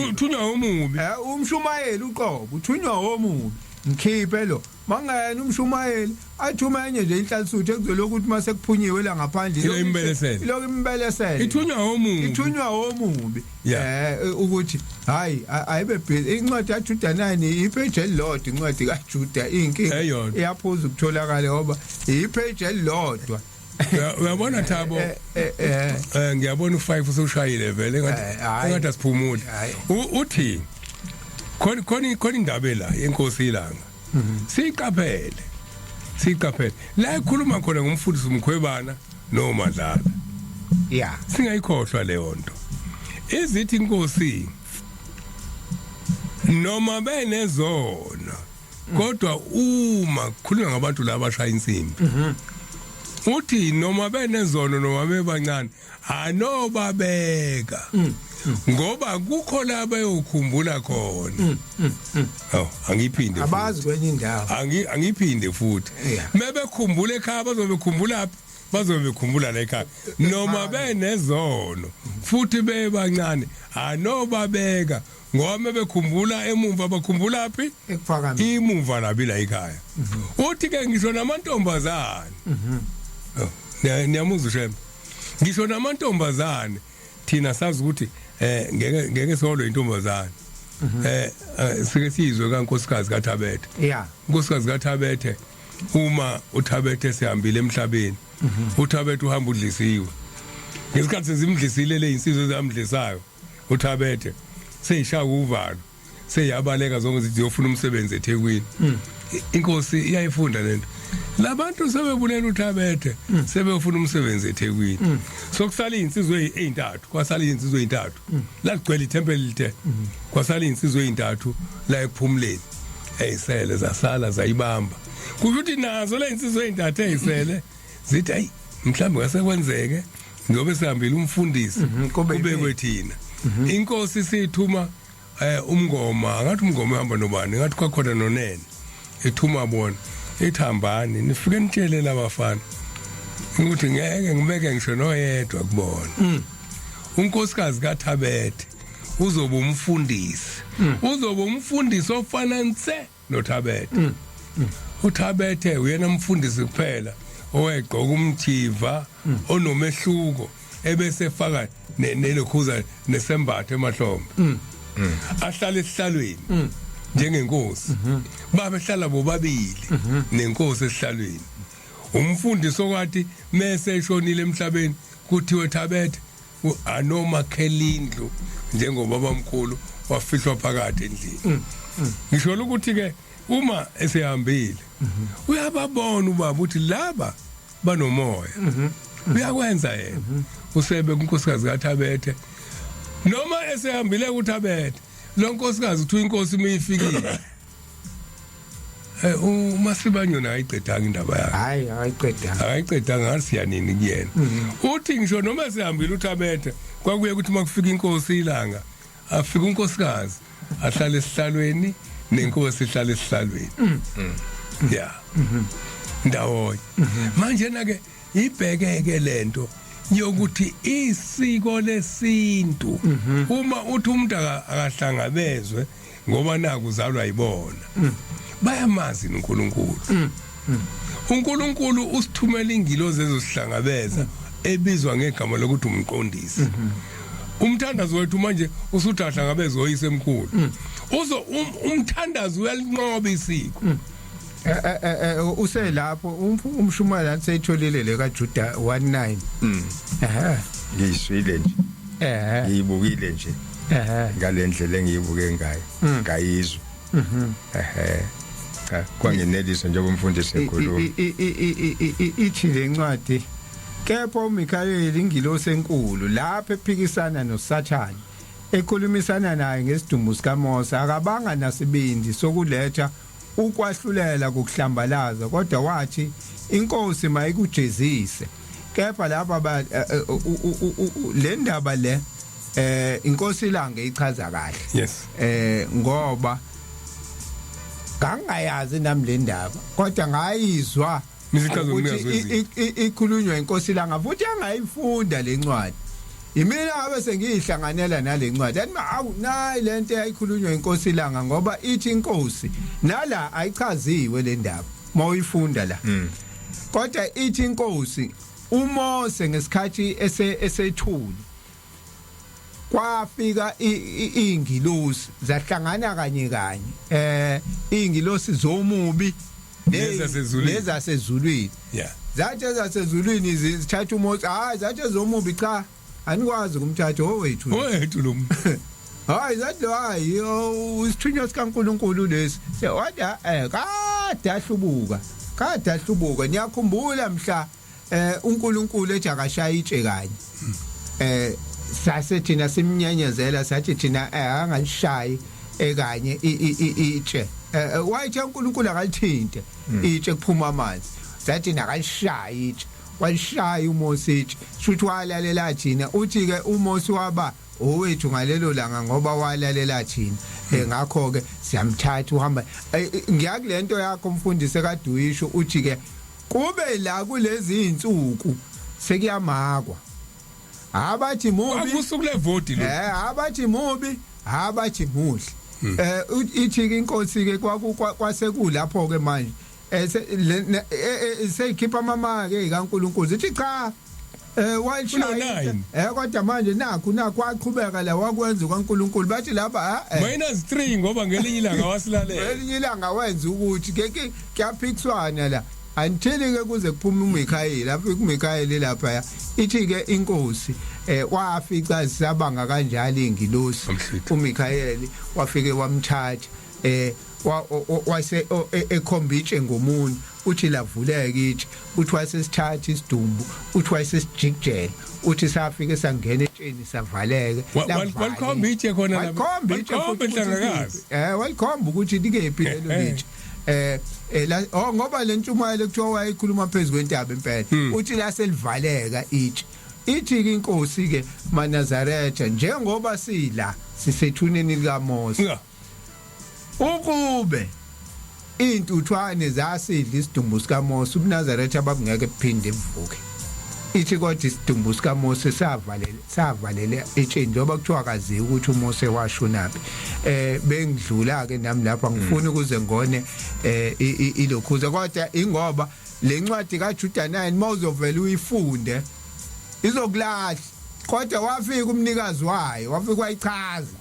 uthunywa omubi umshumayeli uqobo uthunywa omubi ngikhiphe lo mangena umshumayeli athuma enye nje inhlasuthu ekuzoloku ukuthi mase kuphunyiwe la ngaphandle Ilo imbelesele. Ilo imbelesele ithunywa omubi ukuthi hayi ayibe busy incwadi kaJuda 9 ipage elilodwa incwadi kaJuda inkinga iyaphuza ukutholakala ngoba ipage elilodwa uyabona Thabo ngiyabona u5 usushayile vele engathi asiphumule uthi khona indaba la yenkosi ilanga siqaphele la ikhuluma khona ngumfundisi umkhwebana noMadlala singayikhohlwa leyo nto izithi inkosi noma benezona kodwa uma kukhulunywa ngabantu laba abashaya insimbi uthi noma benezono noma bebancane anobabeka ngoba kukho la bayokhumbula khona angiphinde abazi kwenye indawo angiphinde futhi mebekhumbula ekhaya bazobekhumbula la ekhaya noma benezono futhi bebancane anobabeka ngoba mebekhumbula emumva bakhumbula phi ekufakami imumva labila ekhaya uthi ke ngisho namantombazane niyamuzwa shembe ngisho namantombazane thina sazi ukuthi ngeke solo intombazane sike sizwe kaNkosikazi kaThabethe uNkosikazi kaThabethe uma uThabethe sehambile emhlabeni uThabethe uhamba udlisiwe ngesikhathi sezimdlisile le insizwe zamdlisayo uThabethe seyishaya uvalo seyabaleka zonke zithi yofuna umsebenzi eThekwini inkosi iyayifunda lento labantu sebebulela uThabethe sebefuna umsebenzi eThekwini sokusala insizwe ezintathu kwasala insizwe ezintathu la kugcwele iTemple lithe kwasala insizwe ezintathu la ephumuleni eyisele zasala zayibamba kuthi nazo la insizwe ezintathu eyisele zithi ayi mhlawumbe ngasekwenzeke ngoba sihambile umfundisi kube kwethina inkosi sithuma umngoma ngathi umngoma uhamba nobani ngathi kwakhona nonene ethuma bona ethambani nifike nitshele labafana ukuthi ngeke ngibeke ngisho noyedwa kubona unkosikazi kaThabethe uzoba umfundisi ofana nse noThabethe uThabethe uyena umfundisi kuphela owegqoka umthiva onomehluko ebese faka nelokhuza nesembatho emahlombe ahlala esihlalweni njengenkosi babehlala bobabili nenkosi esihlalweni umfundisi okwathi mase eshonile emhlabeni kuthiwe Thabethe anomakhelindlu njengobaba omkhulu wafihlwa phakathi endlini ngisho ukuthi ke uma esehambile uyababona ubaba uthi laba banomoya uyakwenza yena usebe kunkosikazi kaThabethe noma esehambile kuThabethe lo nkosikazi uthi inkosi mayifikile uMasibanyoni ayiqedanga indaba yakhe hayi ayiqedanga ngasiyanini kuyena uthi ngisho noma esehambile uThabethe kwakuye ukuthi makufika inkosi ilanga afika unkosikazi ahlale esihlalweni nenkosi ihlale esihlalweni ndawonye manje na ke ibhekeke lento yokuthi isiko lesintu uma uthi umuntu akahlangabezwe ngoba naku uzalwa yibona bayamazi uNkulunkulu uNkulunkulu usithumela ingilozi ezosihlangabeza ebizwa ngegama lokuthi umqondisi umthandazo wethu manje usuthi ahlangabezwe oyise emkhulu umthandazo uyalinqoba isiko uselapho umshumayeli seyitholile le kaJuda 19 ngiyiswile nje ngiyibukile nje ngalendlela engiyibuke ngayo ngayizwa kwangenelisa njengomfundisi enkulu ithi lencwadi kepha uMikhayeli ingilosi enkulu lapho ephikisana noSathane ekhulumisana naye ngesidumo sikaMose akabanga nasibindi sokuletha ukwahlulela kokuhlambalaza kodwa wathi inkosi mayikujezise kepha lapha le ndaba le inkosi ilanga ichaza kahle yes ngoba kangayazi nami le ndaba kodwa ngayizwa ukuthi ikhulunywa inkosi ilanga futhi angayifunda lencwadi imina abese ngihlanganela nalencwadi athi awu nayi lento eyayikhulunywa inkosi langa ngoba ithi inkosi nala ayichaziwe le ndaba mawuyifunda la kodwa ithi inkosi uMose ngesikhathi esethuli kwafika ingilosi zahlangana kanye ingilosi zomubi nezasezulwini zathi ezasezulwini zithatha uMose zathi zomubi cha anikwazi ukumthatha owethu lo hayi zathi hayi usithunywa sikaNkuluNkulu lesi wada kade ahlubuka niyakhumbula mhla uNkulunkulu ethi akashaya itshe kanye sase thina simnyenyezela sathi thina angashayi ekanye itshe wayithi uNkulunkulu akalithinte itshe kuphuma amanzi sathi nakashaya itshe washaya uMose itshe futhi walalela thina uthi ke uMose waba owethu ngalelo langa ngoba walalela thina ngakho ke siyamthatha uhamba ngiyakulento yakho mfundisi kaDuyisho uthi ke kube la kulezi insuku sekuyamakwa abathi mubi akusuku levoti lo abathi mubi abathi muhle ithi inkosi ke kwasekulapho ke manje seyikhipha amama ke kaNkuluNkulu zithi cha washaya kodwa manje nakho waqhubeka la wakwenza kaNkuluNkulu bathi lapha -3 ngoba ngelinye ilanga wasilalela ngelinye ilanga wenza ukuthi ke kuyaphikiswana la until ke kuze kuphume uMikhayeli lapho uMikhayeli lapha ithi ke inkosi wafica zisabanga kanjalo ingilosi uMikhayeli wafike wamthatha wase ekhombitshe ngomunye uthi lavuleka itshe uthi wasesithatha isidumbu uthi wasesijikjela uthi safike sangena etsheni savaleka walikhomba itshe khona la walikhomba enhlangakazi walikhomba ukuthi likephi lelo litshe ngoba lentshumayelo kuthiwa wayikhuluma phezulu kwentaba impela uthi la selivaleka itshe ithi ke inkosi ke maNazaretha njengoba sila sisethuneni likaMose ukube intuthwane zasidla isidumbu sikaMose uNazaretha babungeke kuphinde evuke ithi kodwa isidumbu sikaMose savalele etsheni njengoba kuthiwa akaziyo ukuthi uMose washonaphi bengidlula ke nami lapha ngifuna ukuze ngone ilokhuza kodwa ingoba lencwadi kaJuda 9 mawuzovela uyifunde izokulahla kodwa wafika umnikazi wayo wafika wayichaza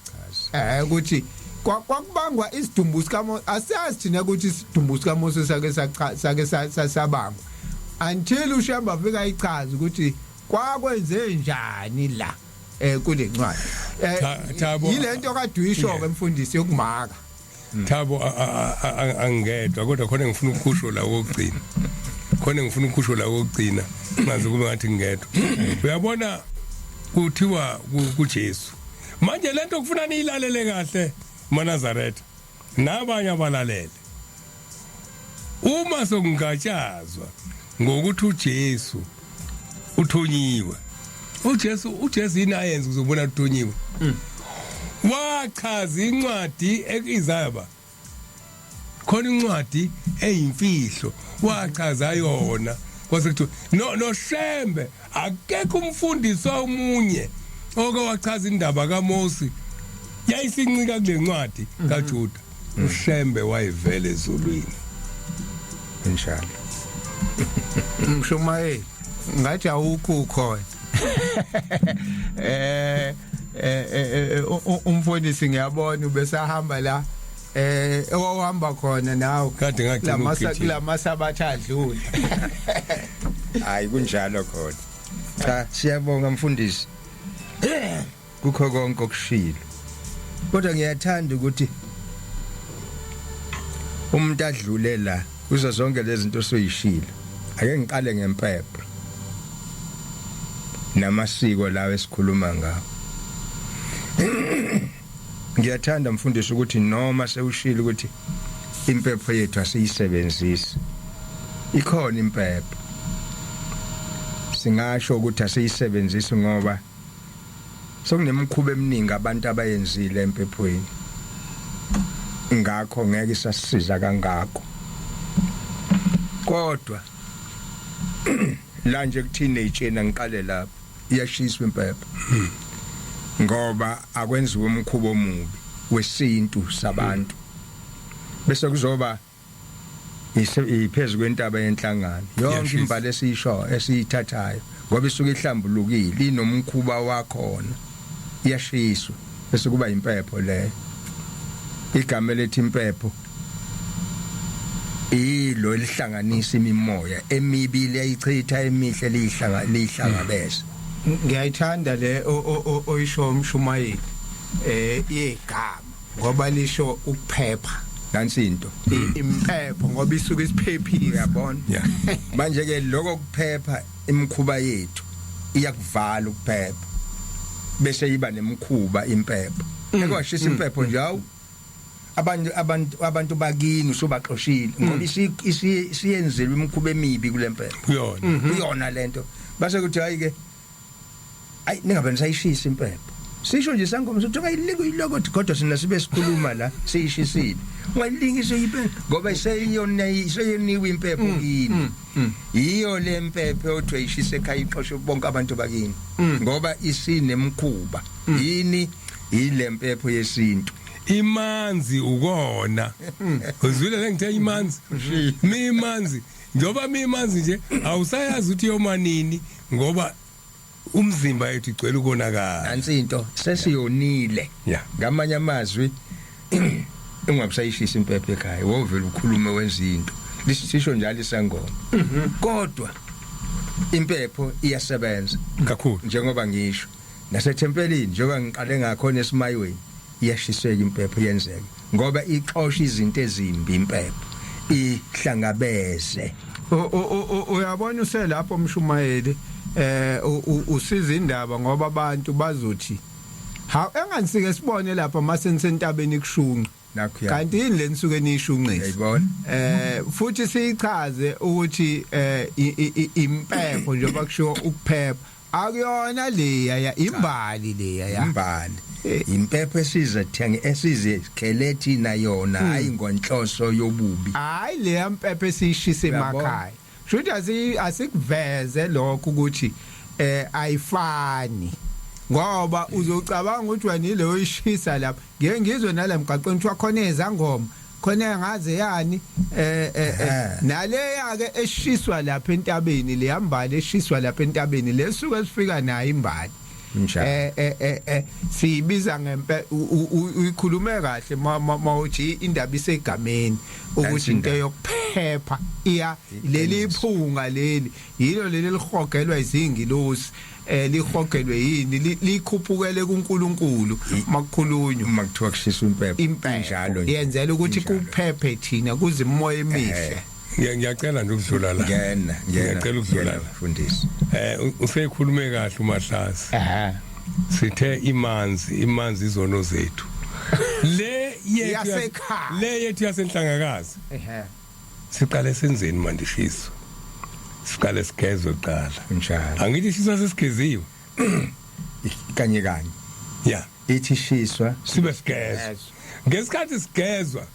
ukuthi kwakubangwa isidumbu sikaMose asiyazi thina ukuthi isidumbu sikaMose sake sasabangwa until uShemba afika ichaza ukuthi kwakwenze njani la kule ncwadi yilento kaDuyisho ke mfundisi yokumaka Thabo angedwa kodwa khona ngifuna ukukhusho la kokugcina ngaze kube ngathi ngedwa uyabona kuthiwa kuJesu manje lento kufuna niyilalele kahle maNazaretha nabanye abalalele uma sokungatshazwa ngokuthi uJesu uthonyiwe uJesu inayenza uzobona uthonyiwe wachaza incwadi eIsaya khona incwadi eyimfihlo wachaza yona kwase kuthiwa noShembe akekho umfundisi omunye oke wachaza indaba kaMose yayisincika kule ncwadi kaJuda uShembe wayevele ezulwini inshallah Mshumayeli ngathi awukho khona umfundisi ngiyabona ubesahamba la owahamba khona nawe kade ngagcina lamasabatha adlule hayi kunjalo khona cha siyabonga mfundisi kukho konke okushilo kodwa ngiyathanda ukuthi umuntu adlule la kuzo zonke lezi zinto soyishilo ake ngiqale ngempepho namasiko lawo esikhuluma ngawo ngiyathanda mfundisi ukuthi noma sewushilo ukuthi impepho yethu asiyisebenzisi ikhona impepho singasho ukuthi asiyisebenzisi ngoba sokunemikhuba eminingi abantu abayenzile empephweni ngakho ngeke sasisiza kangako kodwa la nje ku teenage yena ngiqale lapha iyashiswa impepho ngoba akwenziwe umkhubo omubi wesintu sabantu bese kuzoba iphezulu kwentaba yenhlangano yonke imbali esiyisho esiyithathayo ngoba isuke ihlambulukile inomkhuba wakhona iyashiswa bese kuba impepho leyo igama lethi impepho ilo lihlanganisa imimoya emibili ayichitha emihle lihlangabeza ngiyayithanda le oyisho umshumayeli igama ngoba lisho ukuphepha nansi into impepho ngoba isuke isiphephile uyabona manje ke lokho kuphepha imikhuba yethu iyakuvala ukuphepha bese iba nemikhuba impepho ekwashisa impepho njawo abantu bakini usobaxoshile ngoba isiyenzelwe imikhuba emibi kule mpepho kuyona lento base kuthi hayi ke ayi ningabe nisayishisa impepho sisho nje sangoma sokuthi ayiloko kodwa sina sibe sikhuluma la siyishisile ungayilingisho impepho ngoba iseyoniwe impepho kini iyo le mpepho othi ayishise ekhaya ixoshe bonke abantu bakini ngoba isinemkhuba yini ile mpepho yesintu imanzi ukona uzwile lengithe imanzi mimanzi njoba mimanzi nje awusayazi uthi yomanini ngoba umzimba yethu igcwele ukonakala nansi into sesiyonile ngamanye amazwi ungabusayishisa impepho ekhaya wovela ukhulume wenzinto lisisho njalo isangoma kodwa impepho iyasebenza kakhulu njengoba ngisho nasethempelini njengoba ngiqale ngakhona esimayweni iyashiseka impepho yenzeke ngoba ixosha izinto ezimbi impepho ihlangabeze uyabona uselapho umshumayeli usiza indaba ngoba abantu bazothi ha enganisike sibone lapha masensentabeni kushunqa kanti yini lenisuke nishunqisa yayibona futhi sichaze ukuthi impepho njengoba kusho ukuphepha akuyona leya imbali leya imbali impepho esizekelethi na yona hayi ngonhloso yobubi hayi le mpepho esishise emakhaya shothi asikuveze lokho ukuthi ayifani ngoba uzocabanga ukuthi wena ile oyishisa lapha ngeke ngizwe nalemgaqweni kuthiwa khona ezangoma khona ngaze yani naleya ke eshiswa lapha entabeni le yambali eshiswa lapha entabeni lesuke sifika nayo imbali sibiza ngempe uyikhulume kahle mawuthi indaba isegameni ukuthi into yokuphepha iya leli iphunga leli yilo leli lihogelwa izingilosi lihogelwe yini likhuphukele kuNkulunkulu makukhulunywa makuthiwa kushiswa impepho njalo yenzela ukuthi kuphephe thina kuze imoya emihle ngiyacela nje ukudlula la ngiyacela ukudlula la mfundisi usekhulume kahle uMahlasi sithe imanzi izono zethu le yethu yasenhlangakazi siqale senzeni manje shiso siqale sigezwe qala njalo angithi shiswa sesigeziwe kanye ithi shiswa sibe sigezwe ngesikhathi sigezwa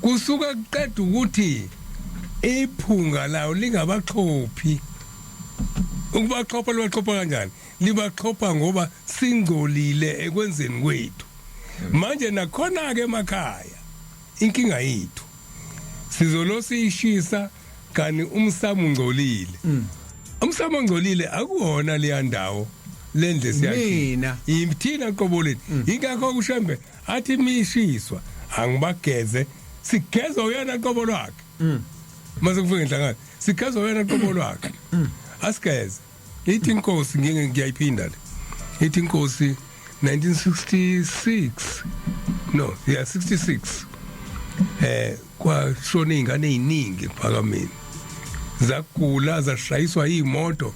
kusuka kuqeda ukuthi iphunga lawo lingabaxhophi ukubaxhopha libaxhopha kanjani libaxhopha ngoba singcolile ekwenzeni kwethu manje nakhona ke emakhaya inkinga yethu sizolosishisa kani umsamo ungcolile umsamo ongcolile akuwona le ndawo lendle siyashina imthina qoboleni ingakho kushembe athi mishiswa angibageze sigeza uyena qobo lwakhe mase kufika inhlangano sigeza uyena qobo lwakhe asigeze ithi inkosi ngiyayiphinda le ithi inkosi 66 kwashona izingane eziningi ephakameni zakugula zashayiswa imoto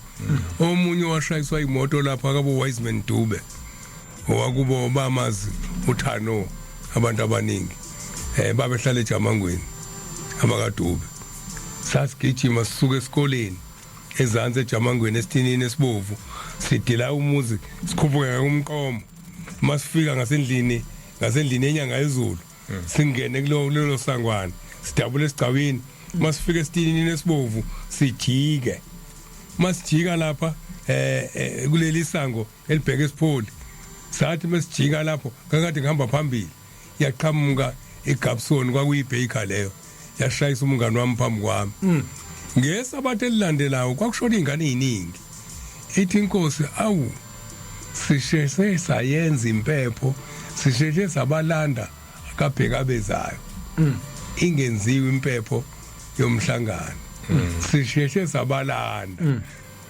omunye washayiswa imoto lapha kabo Wiseman Dube owakubo bamazi uThano abantu abaningi babehlala eJamangweni abakaDube sasigijima sisuka esikoleni ezansi eJamangweni esithinini esibovu sidila umuzi sikhuphuka umqomo masifika ngasendlini enyanga yezulu singene kulelo sangwane sidabule esigcawini masifika esithinini esibovu sijike masijika lapha kuleli sango elibheke esipholi sathi mesijika lapho kakade ngihamba phambili yaqhamuka eGabson kwakuyibhaker leyo yashayisa umngane wami phambi kwami ngesabathe elilandelayo kwakushona izingane eziningi ithi inkosi awu sisheshe sayenza impepho sisheshe sabalanda akabheka bezayo ingenziwe impepho yomhlangano sisheshe sabalanda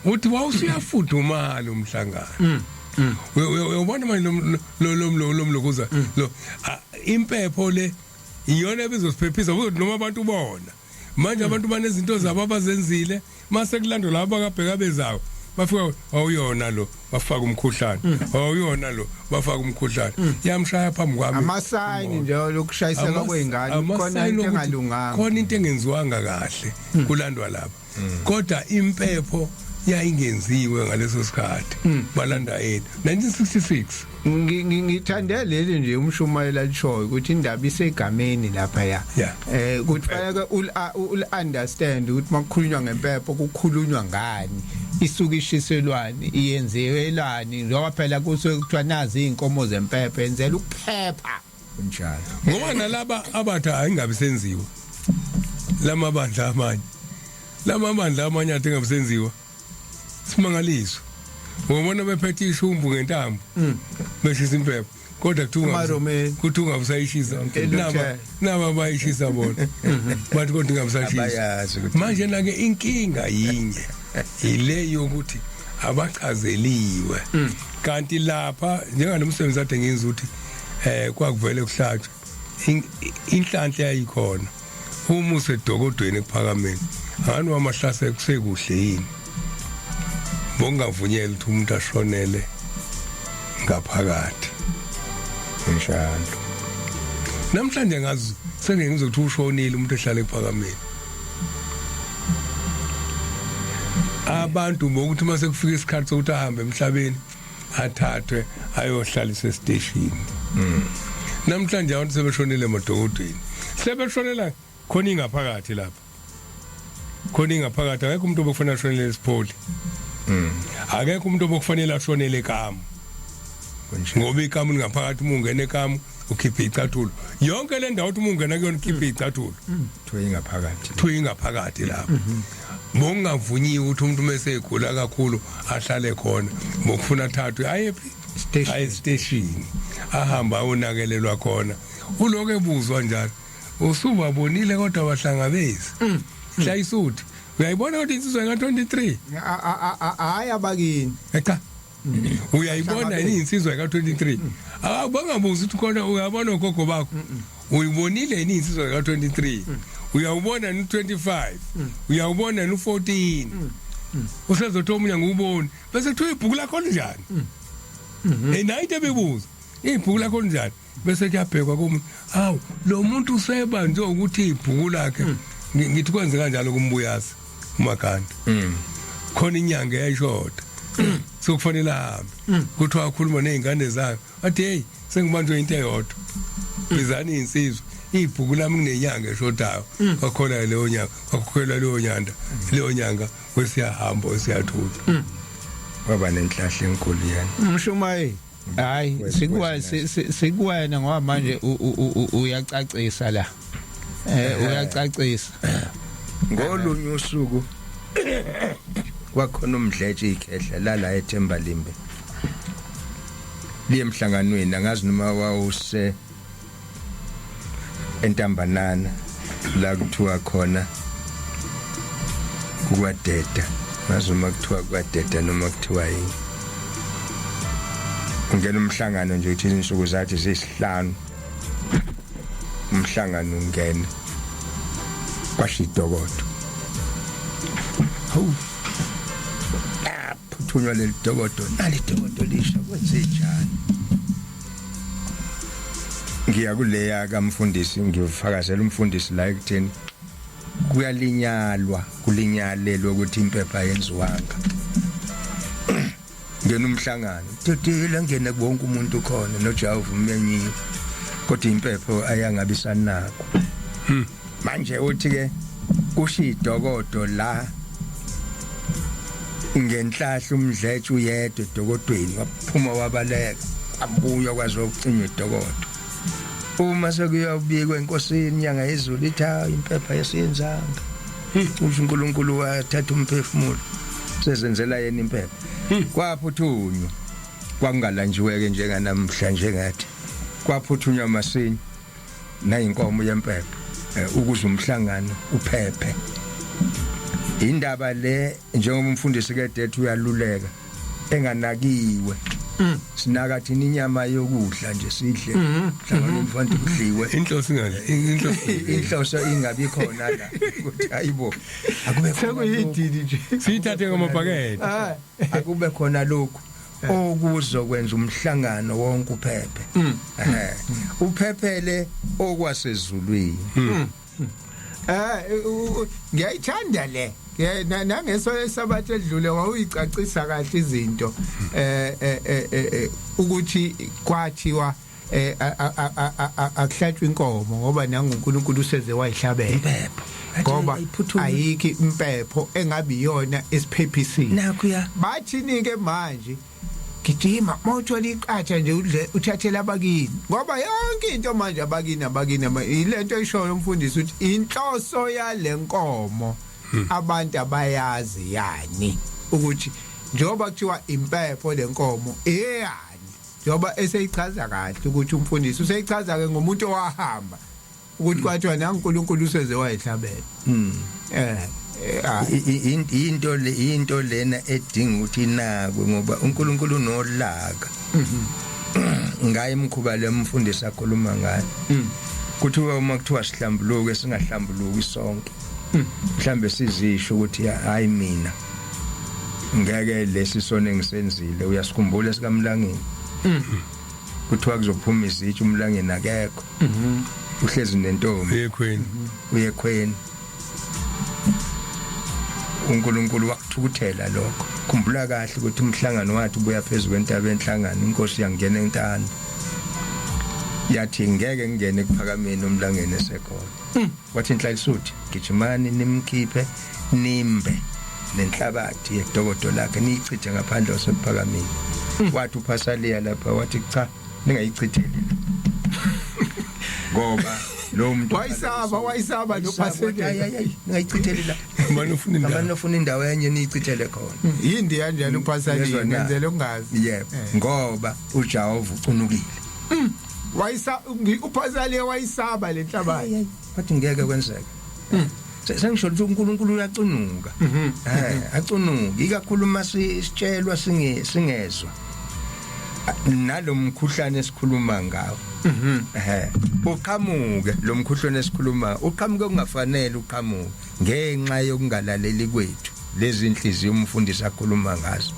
uthi wawusuyafudumala umhlangano uyabona manje lo mlokuza lo impepho le iyona ebizosiphephisa ukuthi noma abantu bona manje abantu banezinto zabo abazenzile mase kulando labo akabheka bezayo bafika awuyona lo bafaka umkhuhlane awuyona lo bafaka umkhuhlane yamshaya phambi kwami amasayini nje lokushayiseka kweingane khona into engalunganga khona into engenziwanga kahle kulandwa lapha kodwa impepho yayingenziwe ngaleso sikhathi balanda 1966 ngithande leli nje umshumayela lishoyo ukuthi indaba isegameni lapha ya ukuthi fanele ul understand ukuthi makukhulunywa ngempepho kukhulunywa ngani isuka ishiselwani iyenzelani ngoba phela kusuke kuthiwa nazi inkomo zempepho enzela ukuphepha kunjalo ngoba nalaba abathi ayingabe senziwa lamabandla amanye athi ngabisenziwa simangaliswa ngobona bephethe ishumbu ngentambo beshisa impepho kodwa kuthi ungabusayishisa naba bayishisa bona bathi kodwa ingabusayishisa manje nake inkinga yinye ile yokuthi abachazeliwe kanti lapha njenganomsebenzi ade ngenza ukuthi kwakuvele kuhlatshwe inhlanhla yayikhona uma usedokodweni ekuphakameni ngani wamahlase kusekuhle yini bongavunyela ukuthi umuntu ashonele ngaphakathi njalo namhlanje ngazi sengizothi ushonile umuntu ehlala ekuphakameni abantu bokuthi mase kufika isikhathi sokuthi ahambe emhlabeni athathwe ayohlalisa estation namhlanje abantu sebeshonile emadokodweni sebeshonela khona ingaphakathi lapha khona ingaphakathi akekho umuntu obokufanele ashonele esipholi akekho umuntu obokufanele ashonele ekamu ngoba ikamu ngaphakathi uma ungena ekamu ukhipha icathulo yonke le ndawo uthi uma ungena kuyona ukhipha icathulo thuyi ingaphakathi lapho bongavunyiwe ukuthi umuntu mase egula kakhulu ahlale khona bokufuna thathwe aye station ahamba ayonakelelwa khona uloke ebuzwa njalo usubabonile kodwa bahlangabezi hlayisuthi uyayibona ukuthi insizwa ka23 hayi abakini cha uyayibona yini insizwa ka23 abangabuzi ukuthi khona uyabona ugogo bakho uyibonile yini insizwa ka23 uyawubona ni25 uyawubona ni14 usezothi omunye nguboni bese kuthiwa ibhuku lakho njani nayite bebuza ibhuku lakho njani bese kuyabhekwa komuntu hawu lo muntu useba nje ukuthi ibhuku lakhe ngithi kwenze kanjalo kumbuyazi uMaganda khona inyanga eyayishoda sokufanele ahambe kuthiwa akhuluma nezingane zakhe athi hey sengibanjwe into eyodwa bizani insizwa ibhuku lami kunenyanga eshodayo kwakhona leyo nyanga kwakhokhelwa leyo nyanga kwesiyahamba wesiyathutha kwaba nenhlahla enkulu yana mshumayi hayi sikuwena ngoba manje uyacacisa la uyacacisa ngolunye usuku kwakhona umdletshe ikhehla la eThembalimbe liye emhlanganweni angazi noma wawuse entambanana la kuthiwa khona kwadeda ngazuma kuthiwa kwadeda noma kuthiwa yini ungena umhlangano nje uthi insuku zathi zisihlanu umhlangano ungena kwashidokodo phuthunywa leli dokodo nalidokodo lisha kwenzenjani ngiya kuleya kamfundisi ngifakazela umfundisi la ekutheni kulinyalelwa ukuthi impepha yenziwanga ngena umhlangano totela ngene bonke umuntu khona noJawu umnyanyiwe kodwa impepho ayangabisanako manje uthi ke kushidokodo la ngenhlahla umdletshe uyedwa edokodweni waphuma wabaleka abuya kwazi ukucinywa edokodo uma sekuyabikwa enkosini inyanga yezulu ithi impepha yesiyenzanga usho uNkulunkulu wathatha umphefumulo sezenzela yena impepha kwaphuthunywa kwangalanjiweke njenganamhlanje ngathi kwaphuthunywa masinya nayinkomo yempepha ukuze umhlangano uphephe indaba le njengoba umfundisi kedethu uyaluleka enganakiwe sinaka thina inyama yokudla nje sidle mhlawumbe umfanti kudliwe inhloso ingabi khona la ukuthi hayibo akube sekuyidini nje sithathe ngamabhakede akube khona lokho okuzokwenza umhlangano wonke uphephe uphephele okwasezulwini ngiyayithanda le nangeso esabathe edlule wawuyicacisa kahle izinto ukuthi kwathiwa akuhlatshwe inkomo ngoba nangu uNkulunkulu useze wayihlabela ngoba ayikho impepho engabi yona esiphephisini nakho bathini ke manje gijima mawuthola iqatha nje udle uthathela abakini ngoba yonke into manje abakini ilento eshoyo umfundisi uthi inhloso yalenkomo abantu abayazi yani ukuthi njoba kuthiwa impepho lenkomo eyani njoba eseyichaza kahle ukuthi umfundisi useyichaza ke ngomuntu owahamba ukuthi kwathiwa naNkulunkulu useze wayihlabela into lena edinga ukuthi inakwe ngoba uNkulunkulu unolaka ngaye imkhuba lemfundisi akhuluma ngayo kuthiwa uma kuthiwa sihlambuluke singahlambuluki isonke mhlambe sizisho ukuthi hayi mina ngeke lesisono engisenzile uyasikhumbula sikaMlangeni kuthiwa kuzophuma izitsho uMlangeni akekho uhlezi nentombi uyekhweni uNkulunkulu wakuthukuthela lokho khumbula kahle ukuthi umhlangano wathi ubuya phezulu kwentaba enhlangano inkosi yangena enkani yathi ngeke ngene kuphakameni uMlangeni esekhona wathi inhlayisuthi gijimani nimkhiphe nimbe nenhlabathi yedokodo lakhe niyichithe ngaphandle osephakameni wathi uPasaliya lapha wathi cha ningayichitheli ngoba lo muntu wayisaba noPasaliya ningayichitheli la abanofuna indawo enye niyichithele khona yindi kanjalo uPasaliya ngenzele ungazi yebo ngoba uJehova ucunukile uPasaliya wayisaba lenhlabathi wathi ngeke kwenzeke sengisho ukuthi uNkulunkulu uyacunuka acunuka ikakhulu masitshelwa singezwa nalomkhuhlane esikhuluma ngawo uqhamuke lo mkhuhlane esikhuluma uqhamuke kungafanele uqhamuke ngenxa yokungalaleli kwethu lezi inhliziyo umfundisi akhuluma ngazo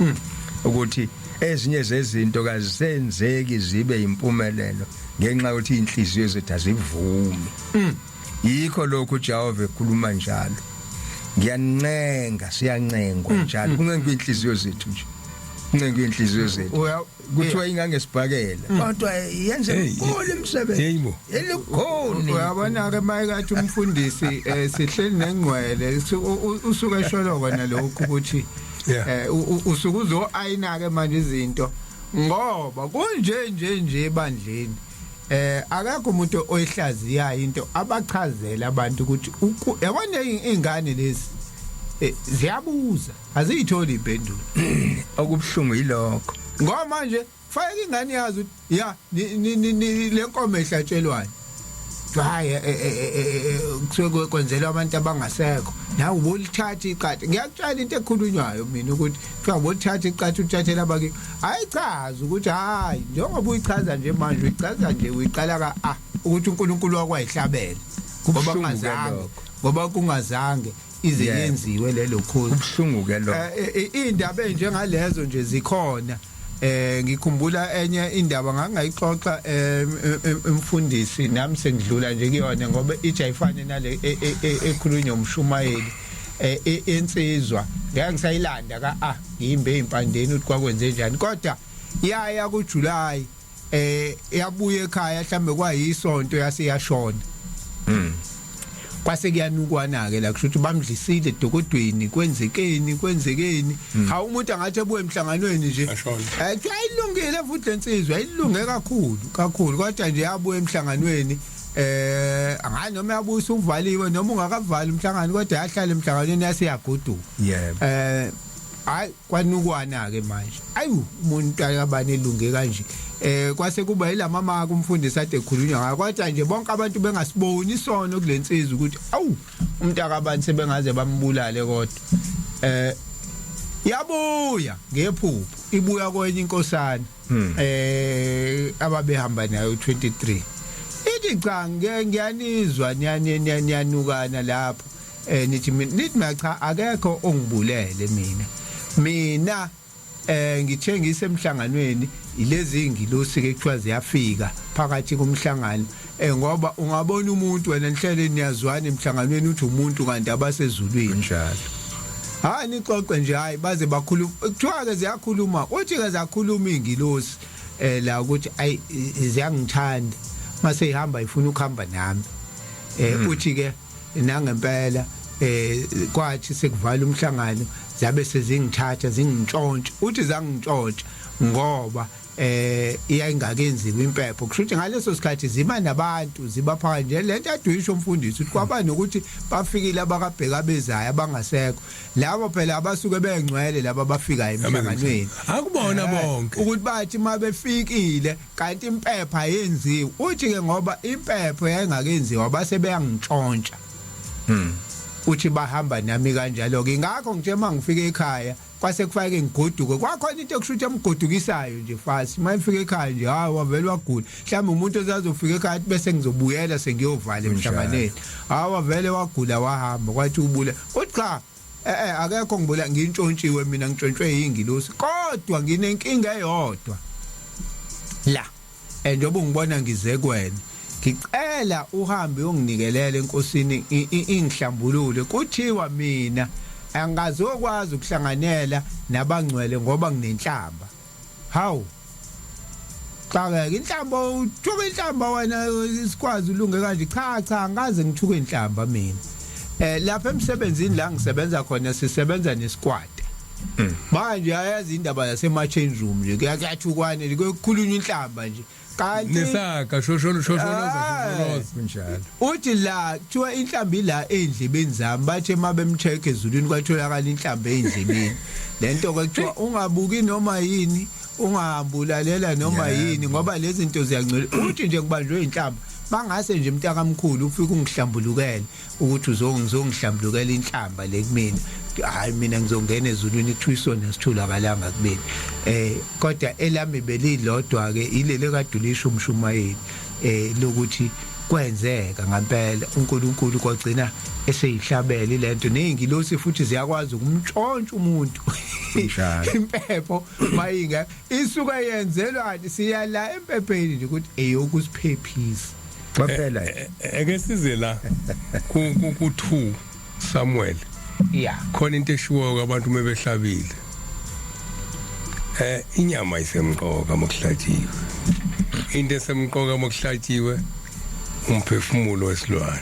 ukuthi ezinye zezinto kazisenzeki zibe impumelelo ngenxa yokuthi inhliziyo zethu azivumi yikho lokho uJehova ekhuluma njalo ngiyancenga siyancengwa njalo kungenke inhliziyo zethu nje kungenke inhliziyo zethu kuthiwa ingangesibhakela kodwa yenze ukhulu umsebenzi elikhoni uyabona ke mayekathi umfundisi sihleli nengcwele usuke esholo kona lokho ukuthi usuke uzoayina ke manje izinto ngoba kunje ebandleni akakho umuntu oyihlaziya into abachazela abantu ukuthi yabona izingane lezi ziyabuza aziyitholi impendulo okubhlungu yilokho ngoba manje fayeka ingane yazi ukuthi ya lenkomo ehlatshelwayo hayi kusuke kwenzelwa abantu abangasekho nawe ubolithatha iqatha ngiyakutshela into ekhulunywayo mina ukuthi kuthiwa ubolithatha iqatha uthathela abaki ayichaza ukuthi hayi njengoba uyichaza nje manje uyichaza nje uyiqala ukuthi uNkulunkulu wakwayihlabela ngoba kungazange ize yenziwe lelo khozi ubhlungu ke lo indaba njengalezo nje zikhona ngikhumbula enye indaba ngangayixoxa umfundisi nami sengidlula nje kuyona ngoba ijayifane nale ekhulunywa umshumayeli ensizwa ngeke ngisayilanda ngiyimbe impandeni ukuthi kwakwenze njani kodwa yaya kuJuly yabuye ekhaya mhlambe kwayisonto yase yashona kwase kuyanukwana ke la kusho ukuthi bamdlisile edokodweni kwenzekeni ha umuntu angathi ebuye emhlanganweni nje ayilungile futhi lensizwe ayilunge kakhulu kodwa nje yabuye emhlanganweni angani noma yabusa uvaliwe noma ungakavali umhlangano kodwa yahlala emhlanganweni yaseyagoduka hayi kwanukwana ke manje ayu umuntu akabane elunge kanje kwase kuba yilamama kumfundisi ade ekhulunywa ngakho kodwa nje bonke abantu bengasiboni isono kulensizwe ukuthi awu umuntu akabani sebengaze bambulale kodwa yabuya ngephupho ibuya kwenye inkosana ababehamba nayo 23 ithi cha ngiyanizwa niyanukana lapho nithi cha akekho ongibulele mina ngithengise emhlanganweni ilezi ingilosi ke kuthiwa ziyafika phakathi komhlangano ngoba ungabona umuntu wena nihlele niyazwana emhlanganweni uthi umuntu kanti abasezulwini njalo hayi nixoxe nje hayi baze bakhuluma kuthiwa ke ziyakhuluma uthi ke zakhuluma ingilosi la ukuthi ayi ziyangithanda mase ihamba ifuna ukuhamba nami uthi ke nangempela kwathi sekuvala umhlangano zabe sezingithatha zingintshontshe uthi zangintshontshe ngoba iyayingakenziwa impepho kushuthi ngaleso sikhathi ziba nabantu ziba phakathi nje lento yaduyisho umfundisi ukuthi kwaba nokuthi bafikile abakabheka bezayo abangasekho labo phela abasuke bengcwele laba bafika emhlanganweni akubona bonke ukuthi bathi mabefikile kanti impepho ayenziwe uthi ke ngoba impepho yayingakenziwa base beyangintshontsha uthi bahamba nami kanjalo ke ngakho ngithe mangifike ekhaya kwase kufake ngigoduke kwakhona into ekushuthi emgodukisayo nje fast mayifike ekhaya nje hayi wavela wagula mhlawumbe umuntu ozazofika ekhaya bese ngizobuyela sengiyovala emhlanganeni hawa vele wagula wahamba kwathi ubula uthi cha akekho ngibula ngintshontshiwe mina ngintshontshiwe yingilosi kodwa nginenkinga eyodwa la njengoba ungibona ngize kwena ngicela uhambe uyonginikelele enkosini ingihlambulule kuthiwa mina angazokwazi ukuhlanganela nabangcwele ngoba nginenhlamba hawu cha ke inhlamba uthuka inhlamba wena isikwazi ulunge kanje cha angaze ngithuke inhlamba mina lapha emsebenzini la ngisebenza khona sisebenza nesquad manje ayazi indaba yasema change room nje kuyathukwane kukhulunywa inhlamba nje kanti nesaka shosholoza kunjalo uthi la kuthiwa inhlambi la endlebeni zami bathe mabemcheck ezulwini kwatholakala inhlambi endlebeni lento ke kuthiwa ungabuki noma yini ungahambulalela noma yini ngoba lezi zinto ziyangcwele uthi nje kubanjwe inhlamba bangase nje mntakamkhulu ufike ungihlambulukele ukuthi uzongihlambulukela inhlamba le kumina hayi mina ngizongena ezulwini kuthiwa isona sithulakalanga kubeni kodwa elami belilodwa ke ilele kaDulisha umshumayeli lokuthi kwenzeka ngempela uNkulunkulu kwagcina eseyihlabela lento nezingilosi futhi ziyakwazi ukumntshontsha umuntu impepho mayinga isuka yenzelwa siyala empepheni nje ukuthi eyokusiphephisa kwaphela ake size la ku2 Samuel khona into eshiwo abantu mebehlabile inyama isemqoka mokuhlatshiwe into esemqoka mokuhlatshiwe umphefumulo wesilwane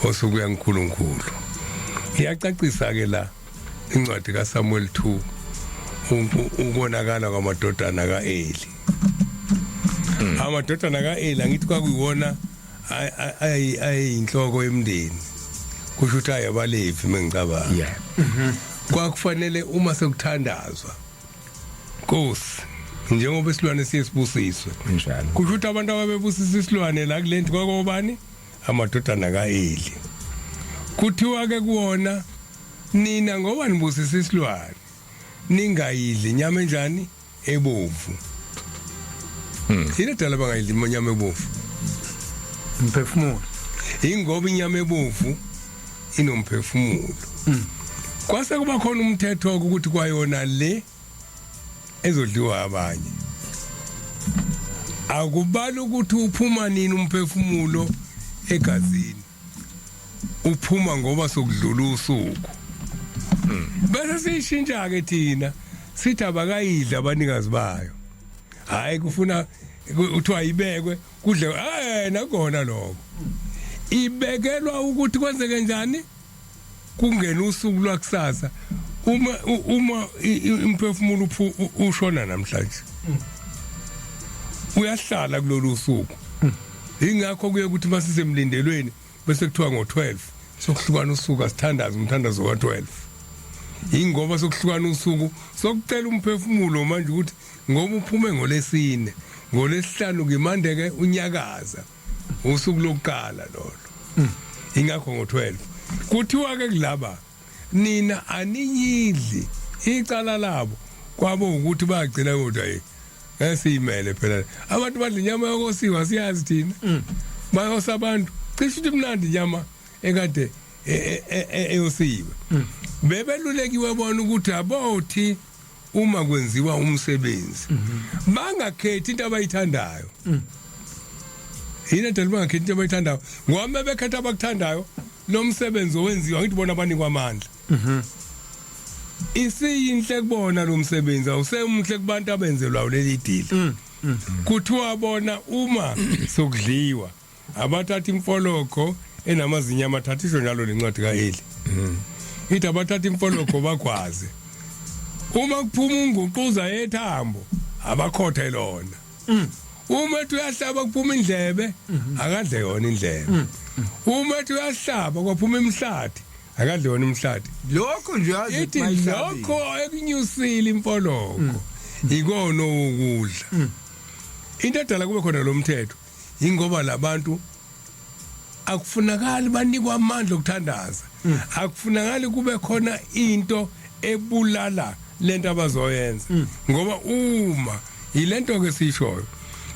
osukuya uNkulunkulu iyacacisa ke la incwadi kaSamuel 2 ubonakala kwamadodana kaEli amadodana kaEli angithi kwakuyiwona ayinhloko yemndeni kusho ukuthi ayabalevi mengicabanga kwakufanele uma sekuthandazwa Nkosi njengoba isilwane siyesibusiswe njalo kusho ukuthi abantu ababebusisa isilwane la kulento kwakobani amadodana kaEli kuthiwa ke kuona nina ngoba nibusisa isilwane ningayidli inyama enjani ebovu Sina bangayidli inyama ebovu umphefumulo ingoba inyama ebovu inomphefumulo kwase kuba khona umthetho ukuthi kwayona le ezodliwa abanye akubali ukuthi uphuma nini umphefumulo egazini uphuma ngoba sokudlula usuku bese sishintsha ke thina sithi abakayidla abanikazi bayo hayi kufuna uthiwa ibekwe kudle nakona lokho ibekelwa ukuthi kwenzeke njani kungena usuku lwakusasa uma imphefumulo ushona namhlanje uyahlala kulolu suku ingakho kuye ukuthi masisemlindelweni bese kuthiwa ngo12 sokuhlukana usuku asithandaza umthandazo wa12 ingoba sokuhlukana usuku sokucela umphefumulo manje ukuthi ngoba uphume ngolesine ngolesihlanu ngimandeke unyakaza usuku lokuqala lolo ingakho ngo12 kuthiwa ke kulaba nina aniyidli icala labo kwabo ukuthi bagcina ukuthi esiyimele phela abantu badla inyama yokosiwa siyazi thina bayosa abantu cishe ukuthi mnandi inyama ekade eyosiwe bebelulekiwe bona ukuthi abothi uma kwenziwa umsebenzi bangakhethi into abayithandayo yini nto bangakhethi into abayithandayo ngoba bekhetha abakuthandayo lo msebenzi owenziwa ngithi bona abanikwa amandla isiyinhle kubona lo msebenzi awusemhle kubantu abenzelwa leli dili kuthiwa bona uma sokudliwa abathatha imfoloko enamazinya amathathisho njalo lencwadi kaEli ithi abathatha imfoloko bakwaze uma kuphuma unguquza ethambo abakhotha elona uma ethi uyahlaba kuphuma indlebe akadle yona indlebe uma ethi uyahlaba kwaphuma imhlathi akadle yona imhlathi lokho nje yazi ithi lokho ekunyusile imfoloko ikona ukudla into edala kube khona lo mthetho ingoba labantu akufunakali banikwa amandla okuthandaza akufunakali kube khona into ebulala lento abazoyenza ngoba uma ilento ke sishoyo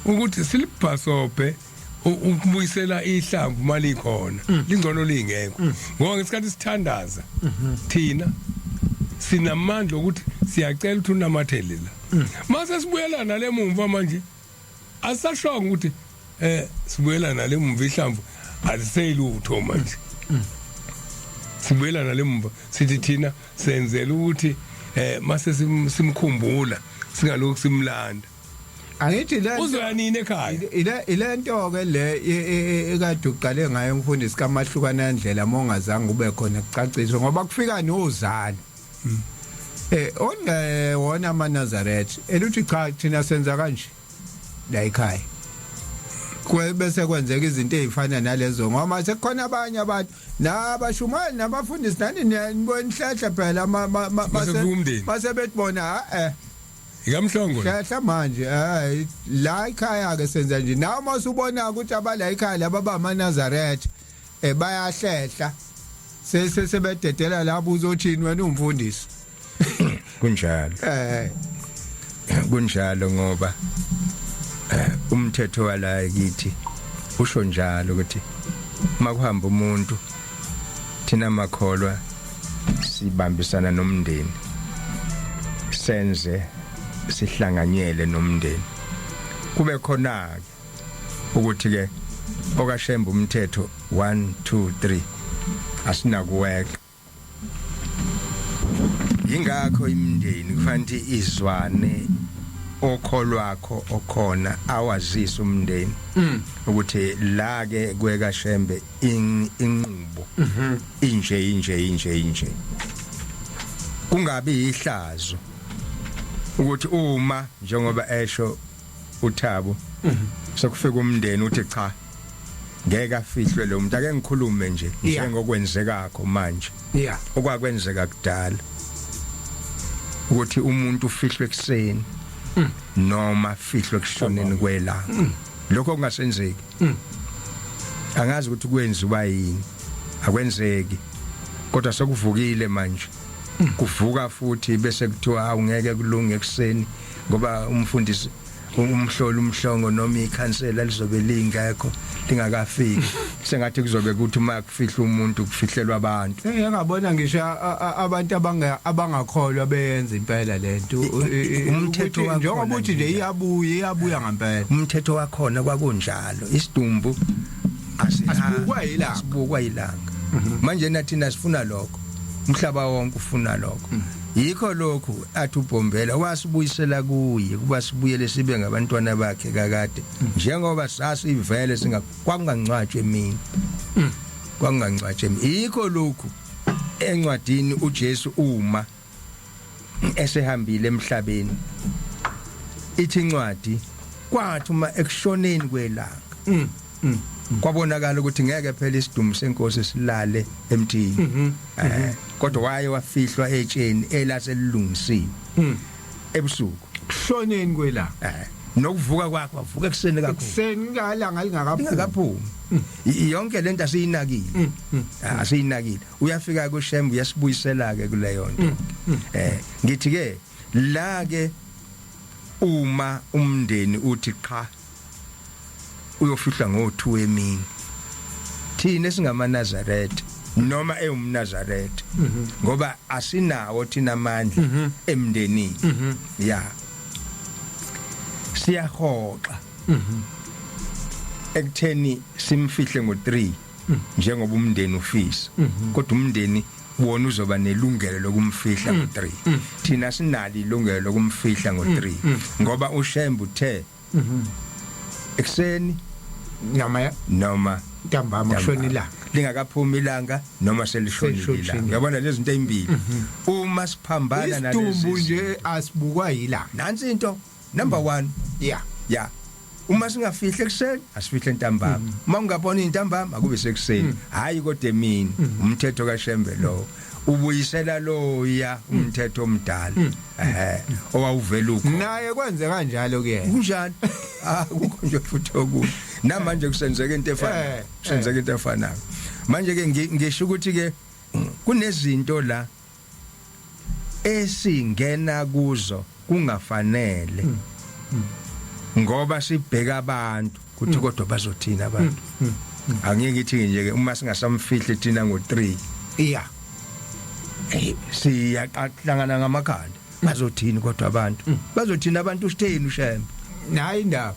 ukuthi silibhasope ukubuyisela ihlamvu mali khona lingcono lingekho ngoba ngesikhathi sithandaza thina sinamandla ukuthi siyacela ukuthi unamathele la mase sibuyelana lemumva manje asashonga ukuthi sibuyelana lemumva ihlamvu aliseyilutho manje sibuyelana lemumva sithi thina senzela ukuthi mase simkhumbula singalokhu simlanda angithi la uzoyanini ekhaya ilento ke le ekade uqale ngayo umfundisi kaMahlukana indlela mongazange ube khona kucaciswa ngoba kufika nozana wona amaNazaretha eluthi cha thina senza kanje la ekhaya bese kwenzeka izinto ezifana nalezo ngoba sekukhona abanye abantu nabashumani nabafundisi nani nibona ihlahla phela base betibona ikamhlongo hlahla manje hayi la ekhaya ke senza nje nawe masubona ukuthi abala ekhaya laba bamaNazaretha bayahlehla sebededela labo uzothini wena umfundisi kunjalo kunjalo ngoba umthetho wala kithi usho njalo ukuthi makuhamba umuntu thina makholwa sibambisana nomndeni senze sihlanganyele nomndeni kube khona ukuthi ke okashemba umthetho 1 2 3 asinakuweka ingakho imndeni kufanele izwane okholwakho okhona awazisa umndeni ukuthi la ke kweka shembe inqubo inje kungabi ihlazo ukuthi uma njengoba esho uThabo sokufika umndeni uthi cha ngeke afihlwe lo muntu ake ngikhulume nje njengokwenzekakho manje okwakwenzeka kudala ukuthi umuntu ufihlwe ekseni noma fihlwe kushoneni kwelanga lokho kungasenzeki angazi ukuthi kwenziwa yini akwenzeki kodwa sokuvukile manje kuvuka futhi bese kuthiwa awungeke kulunge ekseni ngoba umfundisi umhlolo umhlongo noma ikhansela lizobe lingekho lingakafiki sengathi kuzobe kuthi uma kufihla umuntu kufihlelwa abantu ngiyabona ngisho abantu abangakholwa beyenza impela lento umthetho njengoba uthi nje iyabuya ngempela umthetho wakhona kwakunjalo isidumbu asibukwa ilanga manje nathi nasifuna lokho umhlaba wonke ufuna lokho yikho lokhu athi uBhombela wasibuyisela kuye kuba sibuyele sibe ngabantwana bakhe kakade njengoba sasivele kwangangcwatshwe mina kwangangcwatshwe yikho lokhu encwadini uJesu uma esehambile emhlabeni ithi incwadi kwathi uma ekushoneni kwelanga kwabonakala ukuthi ngeke phela isidumo senkosi silale emthini kodwa waye wafihlwa etsheni elaselilungisiwe ebusuku kushoneni kwelanga nokuvuka kwakhe wavuka ekseni kakhulu ekseni ngalanga lingakaphumi yonke lento asiyinakile asiyinakile uyafika kuShembe uyasibuyisela ke kuleyo nto ngithi ke la ke uma umndeni uthi cha uyofihla ngo2 emini thina singamaNazaretha noma eyumNazaretha ngoba asinawo thina amandla emndenini ya siyahoxa ekutheni simfihle ngo3 njengoba umndeni ufisa kodwa umndeni wona uzoba nelungelo lokumfihla ngo3 thina sinalo ilungelo lokumfihla ngo3 ngoba uShembe uthe ekseni noma ntambama kushona ilanga lingakaphumi ilanga noma selishonile ilanga uyabona lezi zinto ezimbili uma siphambana nalezi isidumbu nje asibukwa yilanga nansi into number 1 yeah uma singafihle ekseni asifihle ntambama uma ungabona intambama akube sekuseni hayi kodwa emini umthetho kaShembe lo ubuyisela loya umthetho omdala owawuvela ukho naye kwenze kanjalo ke kunjani akukho nje futhi okunye namanje kusenzeka into efanayo kusenzeka into efanayo manje ke ngisho ukuthi ke kunezinto la esingena kuzo kungafanele ngoba sibheka abantu kuthi kodwa bazothina abantu angeke ngithi nje ke uma singasamfihle thina ngo3 siyaxahlangana ngamakhanda bazothini kodwa abantu bazothina abantu usitheni uShembe nayi indaba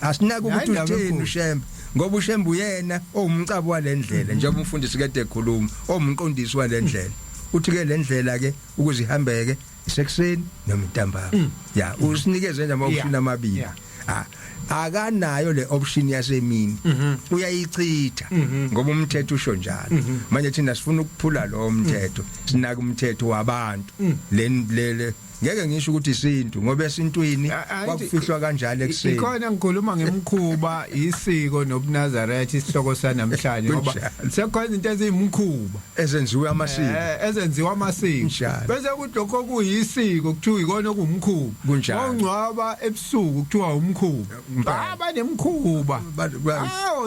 asinaka ukuthi utheni uShembe ngoba uShembe uyena owumcabo walendlela njengoba umfundisi kade ekhuluma owumqondisi walendlela uthi ke lendlela ke ukuzihambeke isekuseni noma intambama ya usinikeze nje ama-option amabili akanayo le option yasemini uyayichitha ngoba umthetho usho njalo manje thina sifuna ukuphula lo mthetho sinaka umthetho wabantu le ngeke ngisho ukuthi isintu ngoba esintwini kwakufihlwa kanjalo ekseni ikhona ngikhuluma ngemkhuba isiko nobuNazaretha isihloko sanamhlanje ngoba sekhona izinto ezimkhuba ezenziwa amasiko bese kuthi lokho kuyisiko kuthiwa ikona okumkhuba ongcwaba ebusuku kuthiwa umkhuba banemkhuba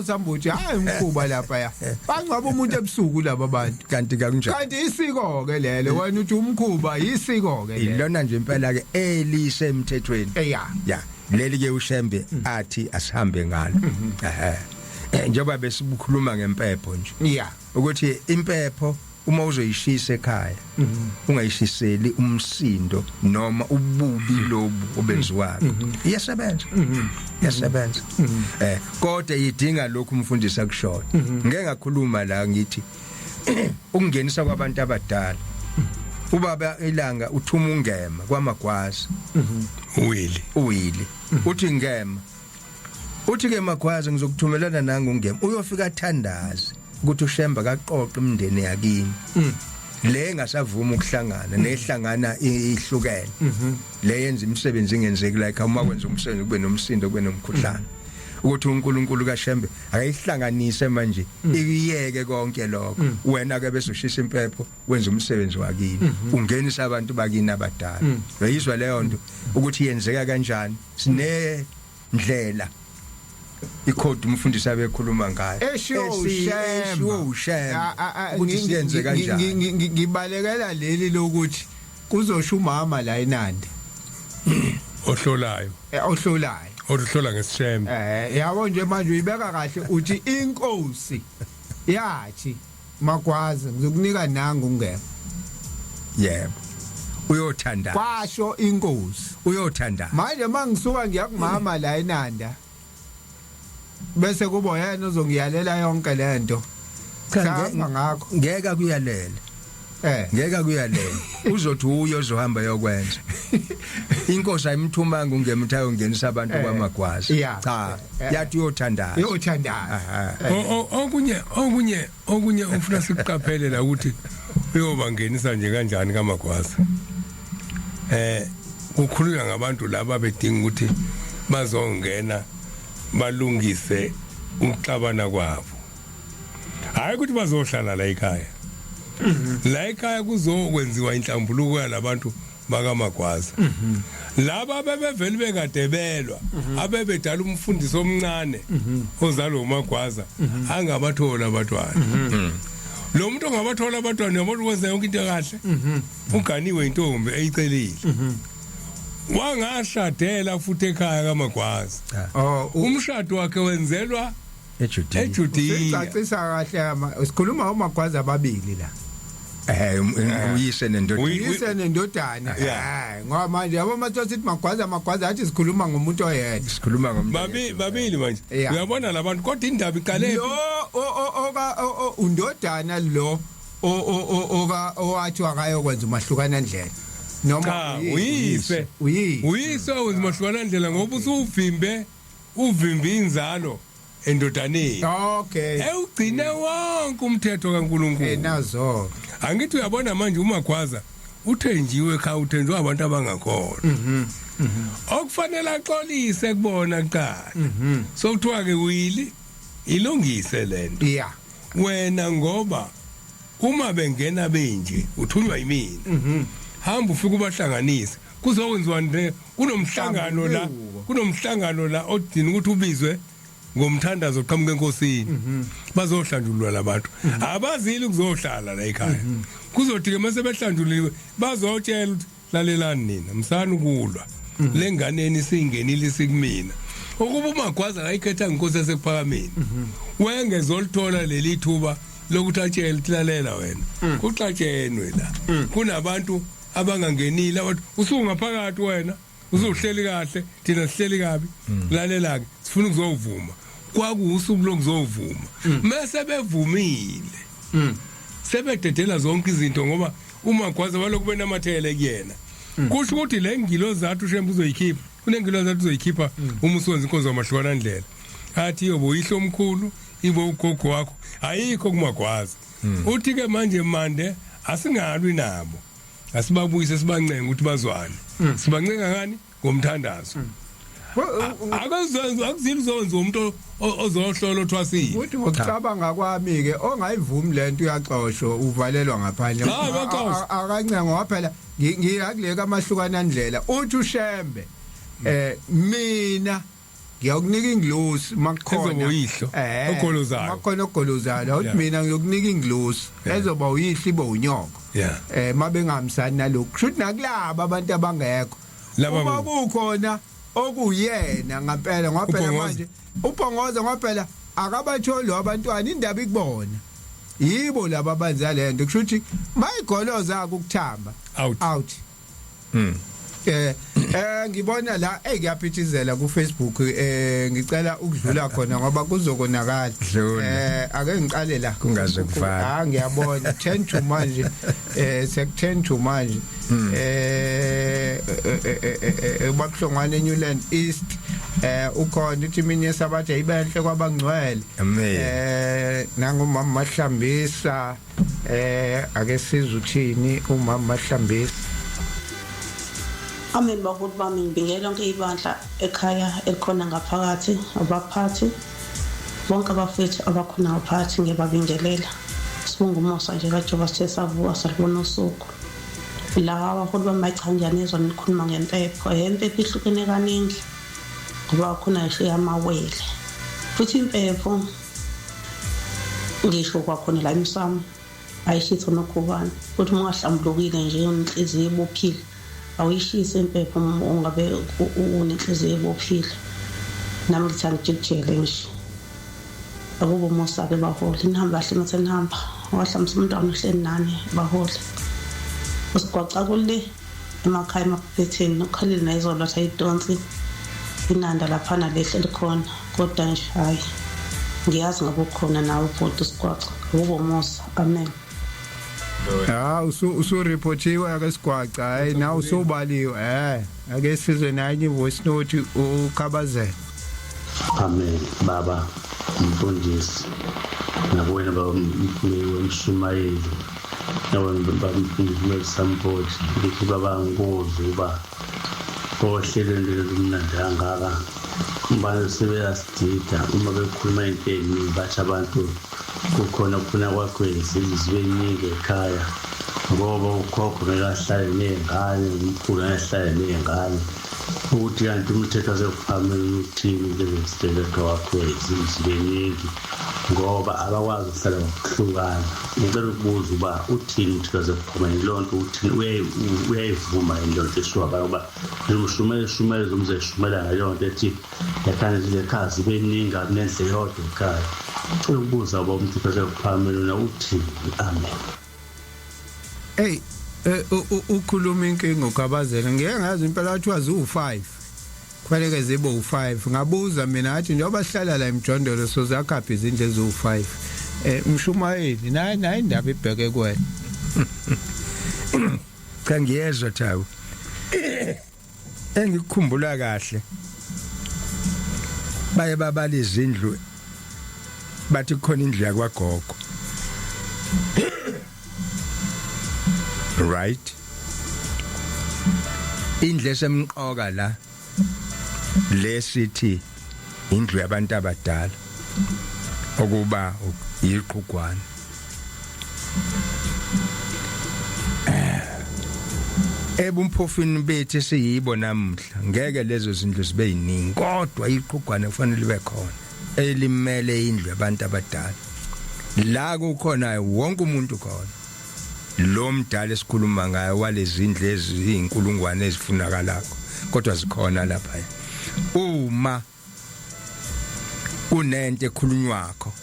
sambuthi hayi umkhuba lapha ya bangcwaba umuntu ebusuku laba bantu kanti kanjani kanti isiko ke lelo wena uthi umkhuba isiko ke ilona nje impela ke elise emthethweni ya leli ke uShembe athi asihambe ngalo njengoba besibukhuluma ngempepho nje ukuthi impepho uma uzoyishisa ekhaya ungayishiseli umsindo noma ububi lobu obenziwayo iyasebenza kodwa idinga lokhu umfundisi akushona ngeke ngakhuluma la ngithi ukungenisa kwabantu abadala ubaba ilanga uthuma ungema kwaMagwaza uwili uthi ngema uthi ke Magwaza ngizokuthumelana nangu ungema uyofika athandaze ukuthi uShembe kaqoqe imndeni yakini le engasavuma ukuhlangana nehlangana ihlukene le yenza imisebenzi ingenzeki like uma kwenza umsebenzi kube nomsindo kube nomkhuhlane ukuthi uNkulunkulu kaShembe akayihlanganise manje iyeke konke lokho wena ke bese ushisa impepho wenza umsebenzi wakini ungenisa abantu bakini abadala uyizwa leyo nto ukuthi yenzeka kanjani sine ndlela ikhodi umfundisi abekhuluma ngayo eshiwo Shembe ukuthi siyenze kanjani ngibalekela leli lokuthi kuzosho umama la eNandi ohlolayo ohlola ngeShembe yabo nje manje uyibeka kahle uthi inkosi yathi Magwaza ngizokunika nangu ungema yebo uyothanda kwasho inkosi uyothanda manje mangisuka ngiyakumama la eNanda bese kubo yena uzongiyalela yonke lento cha ngakho ngeke kuyalela ngeke kuya le uzothi uyo ozohamba yokwenza inkosi ayimthumanga ungemtha ungenisa abantu kwamagwazi cha yathi uyothandaza okunye ufuna sikuqaphele la ukuthi uyoba ngenisa nje kanjani kamagwazi kukhulunywa ngabantu laba bedinga ukuthi bazongena balungise ukuxabana kwabo hayi ukuthi bazohlala la ekhaya la ekhaya kuzokwenziwa inhlambuluko yalabantu bakamagwaza laba bebevele bekadebelwa abebedala umfundisi omncane ozalo umagwaza angabathola abantwana lo muntu ongabathola abantwana yabona wenza yonke into kahle uganiwe intombi eyicelile wangashadela futhi ekhaya kamagwaza umshado wakhe wenzelwa eJudiya sicacisa kahle sikhuluma umagwaza ababili la uyise nendodana ngoba manje yabo mathosithi magwaza athi sikhuluma ngomuntu oyedwa sikhuluma babili manje uyabona labantu kodwa indaba iqale lo undodana lo owathi wakayokwenza umahlukana ndlela noma uyise uzimahlukana ndlela ngoba uvimbe inzalo endodaneni okay ugcine wonke umthetho kaNkuluNkulu nazo angithi uyabona manje umagwaza uthenjiwe ekhaya uthenjwa abantu abangakhona okufanele axolise kubona kuqala so kuthiwa ke wili ilungise lento wena ngoba uma bengena benje uthunywa yimina hamba ufike ubahlanganise kuzokwenziwa nje kunomhlangano la odini ukuthi ubizwe ngomthandazo oqhamuke enkosini bazohlanjulwa labantu abazili kuzohlala la ekhaya kuzothi ke mase behlanjuliwe bazotshela ukuthi lalelani nina msana ukulwa lenganeni singenile sikumina ukuba umagwaza ayikhetha inkosi yasekuphakameni wengezolithola leli thuba lokuthi atshele lalela wena kuxatshenwe la kunabantu abangangenile abantu usungaphakathi wena uzohleli kahle thina sihleli kabi lalela ke sifuna ukuzovuma kwakuusuku lokuzovuma mase bevumile sebededela zonke izinto ngoba umagwaza baloku benamathele kuyena kusho ukuthi le ngilo zathu shembu uzoyikhipha kunengilo zathu uzoyikhipha uma usonza inkonzo yamahlukana ndlela athi yobo uyihlo omkhulu ibo ugogo wakho ayikho kumagwaza uthi ke manje mande asingalwi nabo asibabuyise sibancenga ukuthi bazwane sibancenga ngani ngomthandazo akuzili uzonza umuntu ozohlola othwasini uthi ngokucabanga kwami ke ongayivumi lento uyaxoshwa uvalelwa ngaphandle akancenga ngoba phela ngiyakuleka amahlukana ndlela uthi ushembe mina ngiyakunika inglosi makukhona ogolozayo makhona ogolozayo uthi mina ngiyokunika inglosi ezoba uyihlo ibe unyoko mabengamsani nalokho kushuthi nakulabo abantu abangekho uma kukhona okuyena ngempela ngoba phela manje ubhongoza ngoba phela akabatholi abantwana indaba ikubona yibo laba abanza lento kushuthi mayigoloza ukuthamba out ngibona la ngiyaphithizela ku Facebook ngicela ukudlula khona ngoba kuzokonakala ake ngiqale la kungaze kufana ngiyabona 10 to manje sek10 to manje bakuhlongwane Newland East ukhona uthi mina sabathe ayibenhle kwabangcwele nangumama Mahlambisa ake sizuthini umama Mahlambisa amemba ukuthi bami ngibingelela lonke ibandla ekhaya elikhona ngaphakathi abaphathi bonke abafethu abakhona ngaphakathi ngiyababingelela sibonga umusa nje kaJehova sesavuka salibona usuku la abaholi bamayicanjana ezwa nikhuluma ngempepho impepho ihlukene kaningi ngoba khona ishe amawele futhi impepho ngisho kwakhona la emsamo ayishitho nokubani futhi ungahlambulukile nje unhliziyo ibophile awuyishise impepho ungabe unenhliziyo ebophile nami ngithanda ukujikijele nje akubo mosabe baholi nihamba kahle mase nihamba wahlamisa umntwana uhleli nani baholi usigwaca kule emakhaya emapheteni ukhalile nayizola athi ayidonsi inanda lapha nalehle likhona kodwa nje hayi ngiyazi ngabe ukhona nawe ubhuti usigwaca akubo mosa amen usu reportiwe ake sigwaca hayi na usubaliwe ake sizwe naye voice note ukhabazela. Amen baba mfundisi nakuwena baba umshumayeli nawe baba mfundisi support ngithi baba ngikoze uba ohlelele lumnandi angaka mbani sebeyasidida uma bekhuluma into eningi bathi abantu kukhona ukufuna kwakho izizwe eningi ekhaya ngoba ukhokho ngekahlale nezingane umkhulu ngahlale nezingane ukuthi kanti umthetho wasefamily uthini njengesideleko wakho izizwe eningi ngoba abakwazi ukuhlala ngokuhlukana. Ngicela ukubuza uba uthini umthetho wasefamily lonto uthini uyayivuma into eshiwa ngoba umshumeli zomze shumela ngayonto ethi yakhanye zilekhaya zibe ningi akunendle yodwa ekhaya. Ngicela ukubuza uba umthetho wasefamily una uthini. Amen. Hey ukhuluma inkinga ukhabazela ngeke ngazi impela wathi wazi u5 kufanele zibe u5 ngabuza mina athi njengoba sihlala la emjondolo sozakhapha izindle ezu5 umshumayeli nayi indaba ibheke kwena. Cha ngiyezwa Thawu engikukhumbula kahle baye babala izindlu bathi khona indlu yakwagogo right indlu esemqoka la lesithi indlu yabantu abadala okuba iqhugwana ebumpofini bethi siyibo namhla ngeke lezo zindlu zibe yiningi kodwa iqhugwana kufanele libe khona elimele indlu yabantu abadala la kukhona wonke umuntu khona lo mdala esikhuluma ngaye walezi zindlu eziyizinkulungwane ezifunakalako kodwa zikhona lapha. Uma kunento ekhulunywakho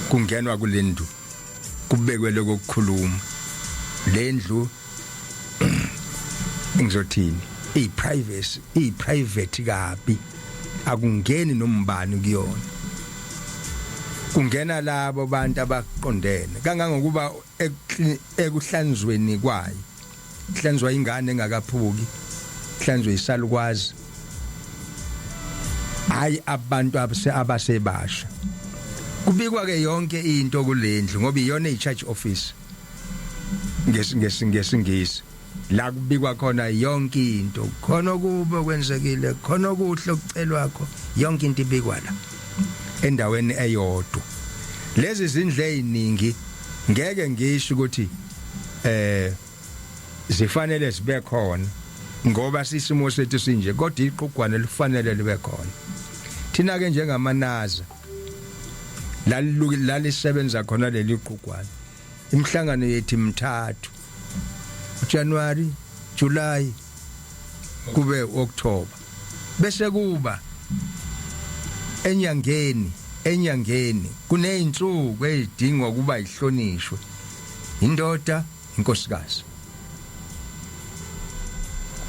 kungenwa kulendu kubekwe lokukhuluma lendlu ngizothini i-private kabi akungeni nombani kuyona kungena labo bantu abaqondene kangangokuba ekuhlanzweni kwayo ihlanzwa ingane engakaphuki ihlanzwe isalukwazi hayi abantu abasebasha kubikwa ke yonke into kulendlu ngoba iyona i-church office ngesingisi la kubikwa khona yonke into khona kuba kwenzekile khona okuhle okucelwa kwakho yonke into ibikwa la endaweni eyodwa. Lezi zindle eziningi ngeke ngisho ukuthi zifanele zibe khona ngoba sisimo sethu sinje kodwa iqhugwana lifanele libe khona. Thina ke njengamanaza lalisebenza khona leli qhugwana imhlangano yethu mithathu January July kube October bese kuba enyangeni kuneyinsuku ezidingwa ukuba ihlonishwe indoda inkosikazi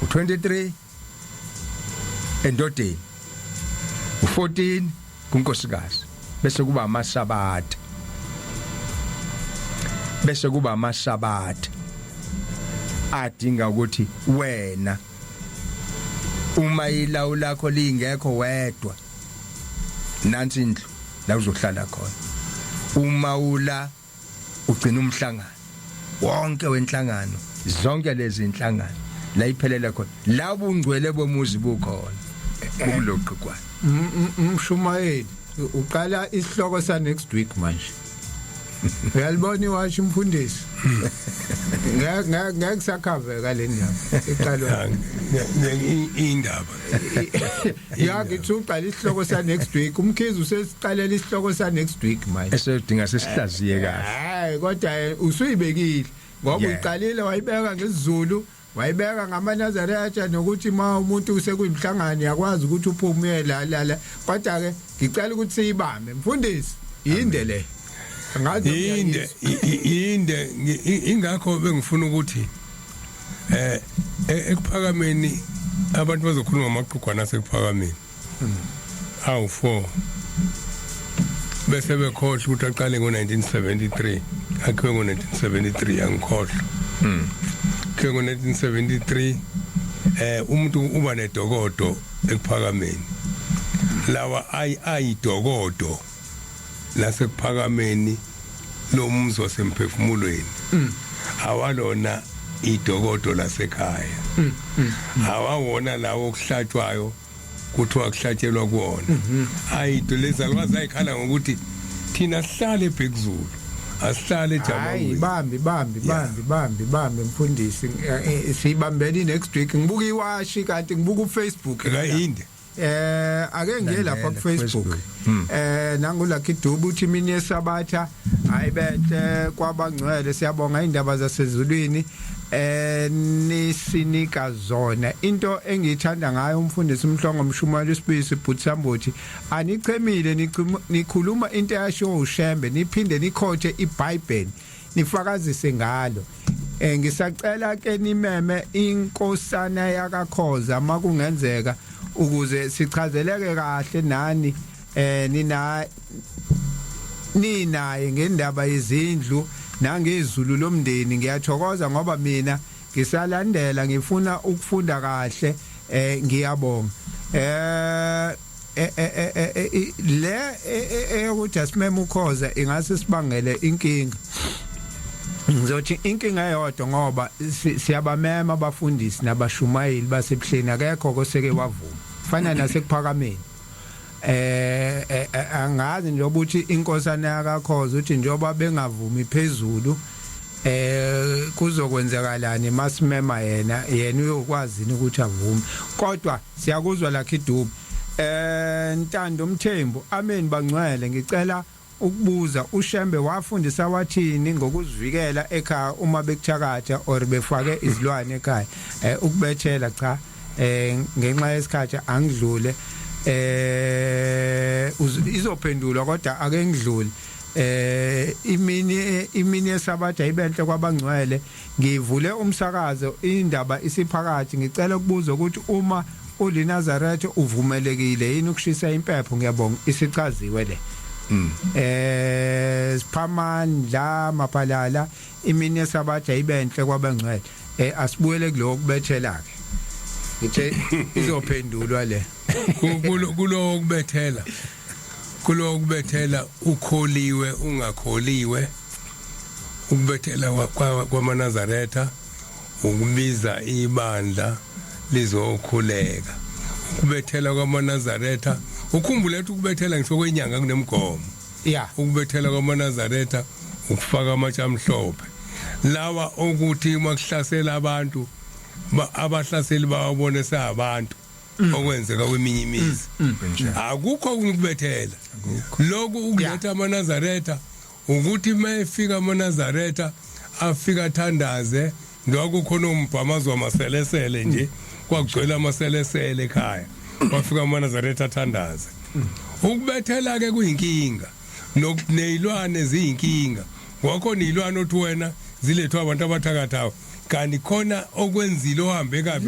u23 endodeni u14 kunkosikazi bese kuba amasabatha adinga ukuthi wena uma ilawu lakho lingekho wedwa nansi indlu la uzohlala khona uma ula ugcina umhlangano wonke wenhlangano zonke lezi inhlangano la iphelela khona la ubungcwele bomuzi bukhona kuloqhukwana. Mshumayeli uqala isihloko sa next week manje uyalibona iwasho umfundisi ngeke sakhave kalendaba iqalwa indaba yakithi uqala isihloko sa next week umkhizi usesiqalela isihloko sa next week manje esedinga sesihlaziye kahle hayi kodwa usuyibekile ngoba uqalile wayibeka ngesizulu wayibeka ngamanazarete nokuthi ma umuntu usekuyimhlangano yakwazi ukuthi uphume la kodwa ke ngicela ukuthi siyibambe mfundisi yinde le yinde ingakho bengifuna ukuthi ekuphakameni abantu bazokhuluma amaqhugwana asekuphakameni awu4 bese bekhohle ukuthi aqale ngo1973 akhiwe ngo-1973 angikhohlwa akhiwe ngo-1973 umuntu uba nedokodo ekuphakameni lawa ayidokodo lasekuphakameni lomzi wasemphefumulweni awalona idokodo lasekhaya awawona lawo okuhlatshwayo kuthiwa kuhlatshelwa kuwona ayido lezalwazi ayikhala ngokuthi thina sihlale eBhekuzulu asihlale ejabulweni bambi mfundisi sibambeni next week ngibuka iwashi kanti ngibuka uFacebook ngayinde ake ngiye lapha ku Facebook nangu Lucky Dube uthi mina yesabatha ayibethe kwabangcwele siyabonga indaba zasezulwini nisinika zona into engiyithanda ngayo umfundisi uMhlongo Mshumalo Sibisi Butsambothi anichemile nikhuluma into yasho uShembe niphinde nikhothe iBhayibheli nifakazise ngalo ngisacela ke nimeme inkosana yakakhoza makungenzeka ukuze sichazeleke kahle nani ninaye ngendaba yezindlu nangezulu lomndeni ngiyathokoza ngoba mina ngisalandela ngifuna ukufunda kahle ngiyabonga le ukuthi asimeme ukhoza ingase sibangele inkinga ngizothi inkinga eyodwa ngoba siyabamema abafundisi nabashumayeli basebuhleni akekho koseke wavuma fana nasekuphakameni angazi nje ukuthi inkosana yakakhoza uthi njoba bengavumi phezulu kuzokwenzakalani masimema yena uyokwazi ukuthi avume kodwa siyakuzwa Lucky Dube Ntando Mthembu amen bangcwele ngicela ukubuza uShembe wafundisa wathini ngokuzivikela ekhaya uma bekuthakatha or befake izilwane ekhaya ukubethela cha ngenxa yesikhathi angidlule izophendulwa kodwa ake ngidlule imini yesabatha ibenhle kwabangcwele ngivule umsakazo indaba isiphakathi ngicela ukubuza ukuthi uma uLinazaretha uvumelekile yini ukushisa impepho ngiyabonga isichaziwe le Siphamandla Mapalala imini yesabatha ibenhle kwabangcwele asibuyele kuloko kubethela ke ngithe izophendulwa le kulo kubethela ukholiwe ungakholiwe ukubethela kwaManazaretha ukubiza ibandla lizokhuleka ukubethela kwaManazaretha ukhumbule ukuthi ukubethela ngisho kwenyanga kunemgomo ukubethela kwaManazaretha ukufaka amatsha amhlophe lawa ukuthi makuhlasela abantu abahlaseli bawabone sabantu okwenzeka kweminye imizi akukho ukubethela lokhu ukuletha aManazaretha ukuthi mayefika aManazaretha afika thandaze ndokukhona umbhamazo wamaselesele nje kwagcwela amaselesele ekhaya wafika aManazaretha athandaze ukubethela ke kuyinkinga neyilwane ziyinkinga wakho niyilwane othi wena zilethwa abantu abathakathayo kanti khona okwenzile ohambe kabi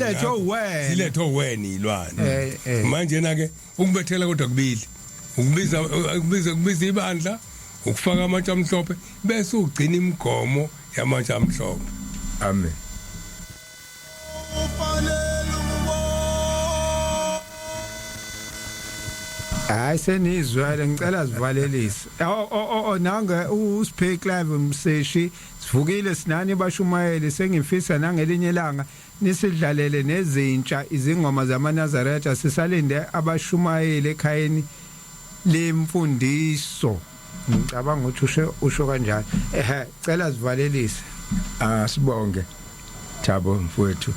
ziletho wena ilwane manje na ke ukubethela kodwa kubili ukubiza ibandla ukufaka amatsha amhlophe bese ugcina imigomo yamatsha amhlophe amen hayi senizwele ngicela sivalelise nange uSpay Clive Mseshi sivukile sinani bashumayeli sengifisa nangelinye ilanga nisidlalele nezintsha izingoma zamaNazaretha sisalinde abashumayeli ekhayeni lemfundiso ngicabanga ukuthi usho kanjalo cela sivalelise sibonge Thabo mfowethu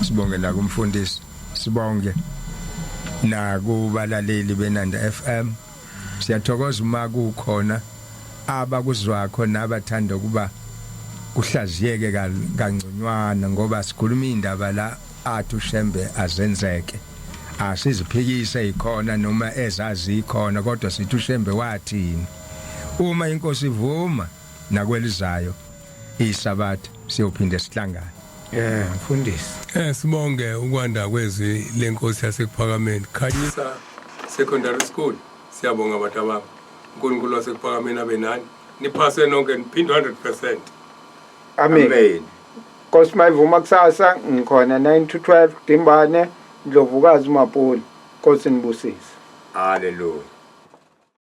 sibonge la kumfundisi sibonge nakubalaleli beNanda FM siyathokoza uma kukhona abakuzwakho nabathanda ukuba kuhlaziyeke kangconywana ngoba sikhuluma indaba la athi uShembe azenzeke asiziphikise ikhona noma ezazi ikhona kodwa sithi uShembe wathini uma inkosi ivuma nakwelizayo isabatha siyophinde sihlangane mfundisi sibonge ukwanda kwezwi lenkosi yasekuphakameni Khanyisa Secondary School siyabonga abantu ababo uNkulunkulu wasekuphakameni abenani niphase nonke niphinde 100%. Amen. Nkosi mayivuma kusasa ngikhona 9 to 12 Dimbane Ndlovukazi uMapuli. Nkosi nibusise. Hallelujah.